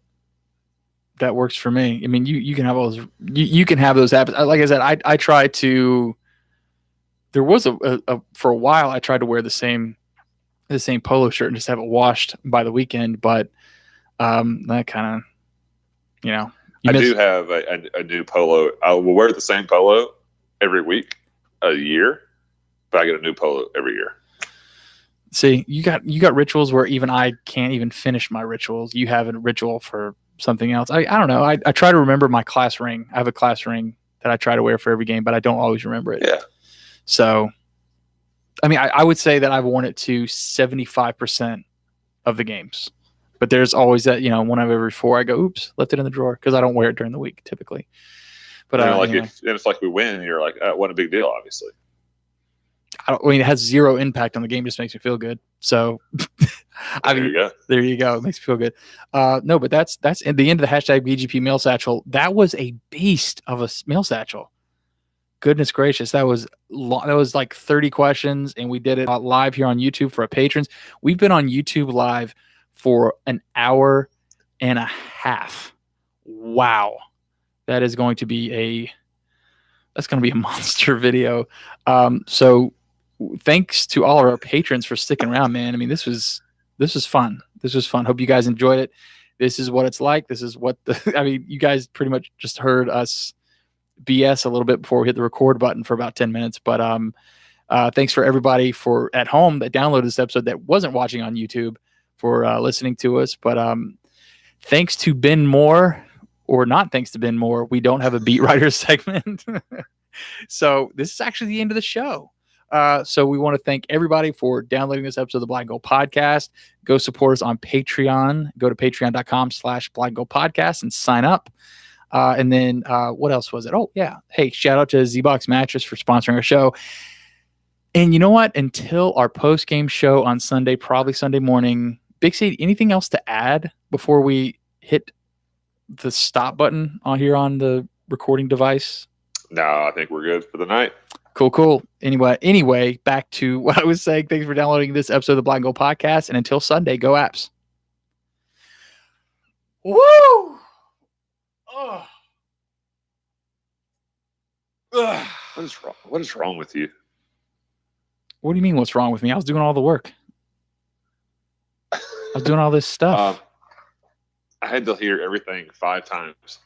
That works for me. I mean, you can have all those. You can have those habits. Like I said, I try to. There was for a while I tried to wear the same polo shirt and just have it washed by the weekend, but that kind of, I do have a new polo. I will wear the same polo every week, a year, but I get a new polo every year. See, you got rituals where even I can't even finish my rituals. You have a ritual for something else. I don't know. I try to remember my class ring. I have a class ring that I try to wear for every game, but I don't always remember it. Yeah. So, I mean, I would say that I've worn it to 75% of the games, but there's always that, one of every four I go, oops, left it in the drawer because I don't wear it during the week typically. But if it's like we win, you're like, what a big deal, obviously. I mean, it has zero impact on the game. Just makes me feel good. So, there you go. It makes me feel good. No, but that's at the end of the hashtag BGP mail satchel. That was a beast of a mail satchel. Goodness gracious, that was like 30 questions, and we did it live here on YouTube for our patrons. We've been on YouTube live for an hour and a half. Wow, that is going to be a monster video. So thanks to all of our patrons for sticking around, man. I mean, this was fun. This was fun. Hope you guys enjoyed it. This is what it's like. This is what you guys pretty much just heard us BS a little bit before we hit the record button for about 10 minutes. But thanks for everybody for at home that downloaded this episode that wasn't watching on YouTube for listening to us. But thanks to Ben Moore, or not thanks to Ben Moore, we don't have a beat writer segment. So this is actually the end of the show. So we want to thank everybody for downloading this episode of the Black and Gold Podcast. Go support us on Patreon. Go to patreon.com/Black and Gold Podcast and sign up. And then what else was it? Oh, yeah. Hey, shout out to Z-Box Mattress for sponsoring our show. And you know what? Until our post-game show on Sunday, probably Sunday morning, Big C, anything else to add before we hit the stop button on here on the recording device? No, I think we're good for the night. Cool. Anyway, back to what I was saying. Thanks for downloading this episode of the Black and Gold Podcast. And until Sunday, go Apps. Woo! Oh. What is wrong? What is wrong with you? What do you mean what's wrong with me? I was doing all the work. I was doing all this stuff. I had to hear everything 5 times.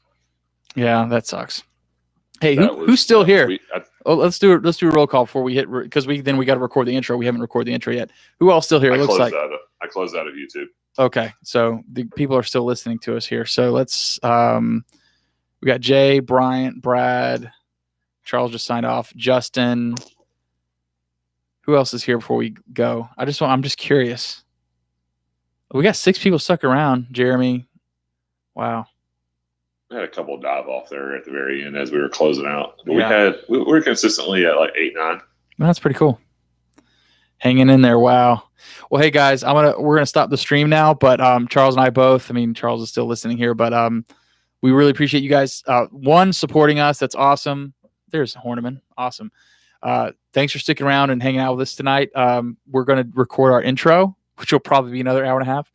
Yeah, that sucks. Hey, who's still here? Let's do a roll call before we hit, because we got to record the intro. We haven't recorded the intro yet. Who else still here? I closed out of YouTube. Okay, so the people are still listening to us here. So let's we got Jay, Bryant, Brad, Charles just signed off, Justin. Who else is here before we go? I'm just curious. We got 6 people stuck around. Jeremy. Wow. We had a couple dive off there at the very end as we were closing out. But we were consistently at like 8, 9. That's pretty cool. Hanging in there. Wow. Well, hey guys, we're gonna stop the stream now. But Charles and I both. I mean, Charles is still listening here, but we really appreciate you guys. Supporting us. That's awesome. There's Horniman. Awesome. Thanks for sticking around and hanging out with us tonight. We're gonna record our intro, which will probably be another hour and a half,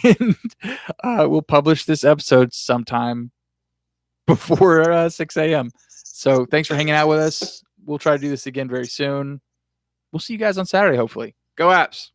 and we'll publish this episode sometime before 6 a.m. So thanks for hanging out with us. We'll try to do this again very soon. We'll see you guys on Saturday, hopefully. Go Apps.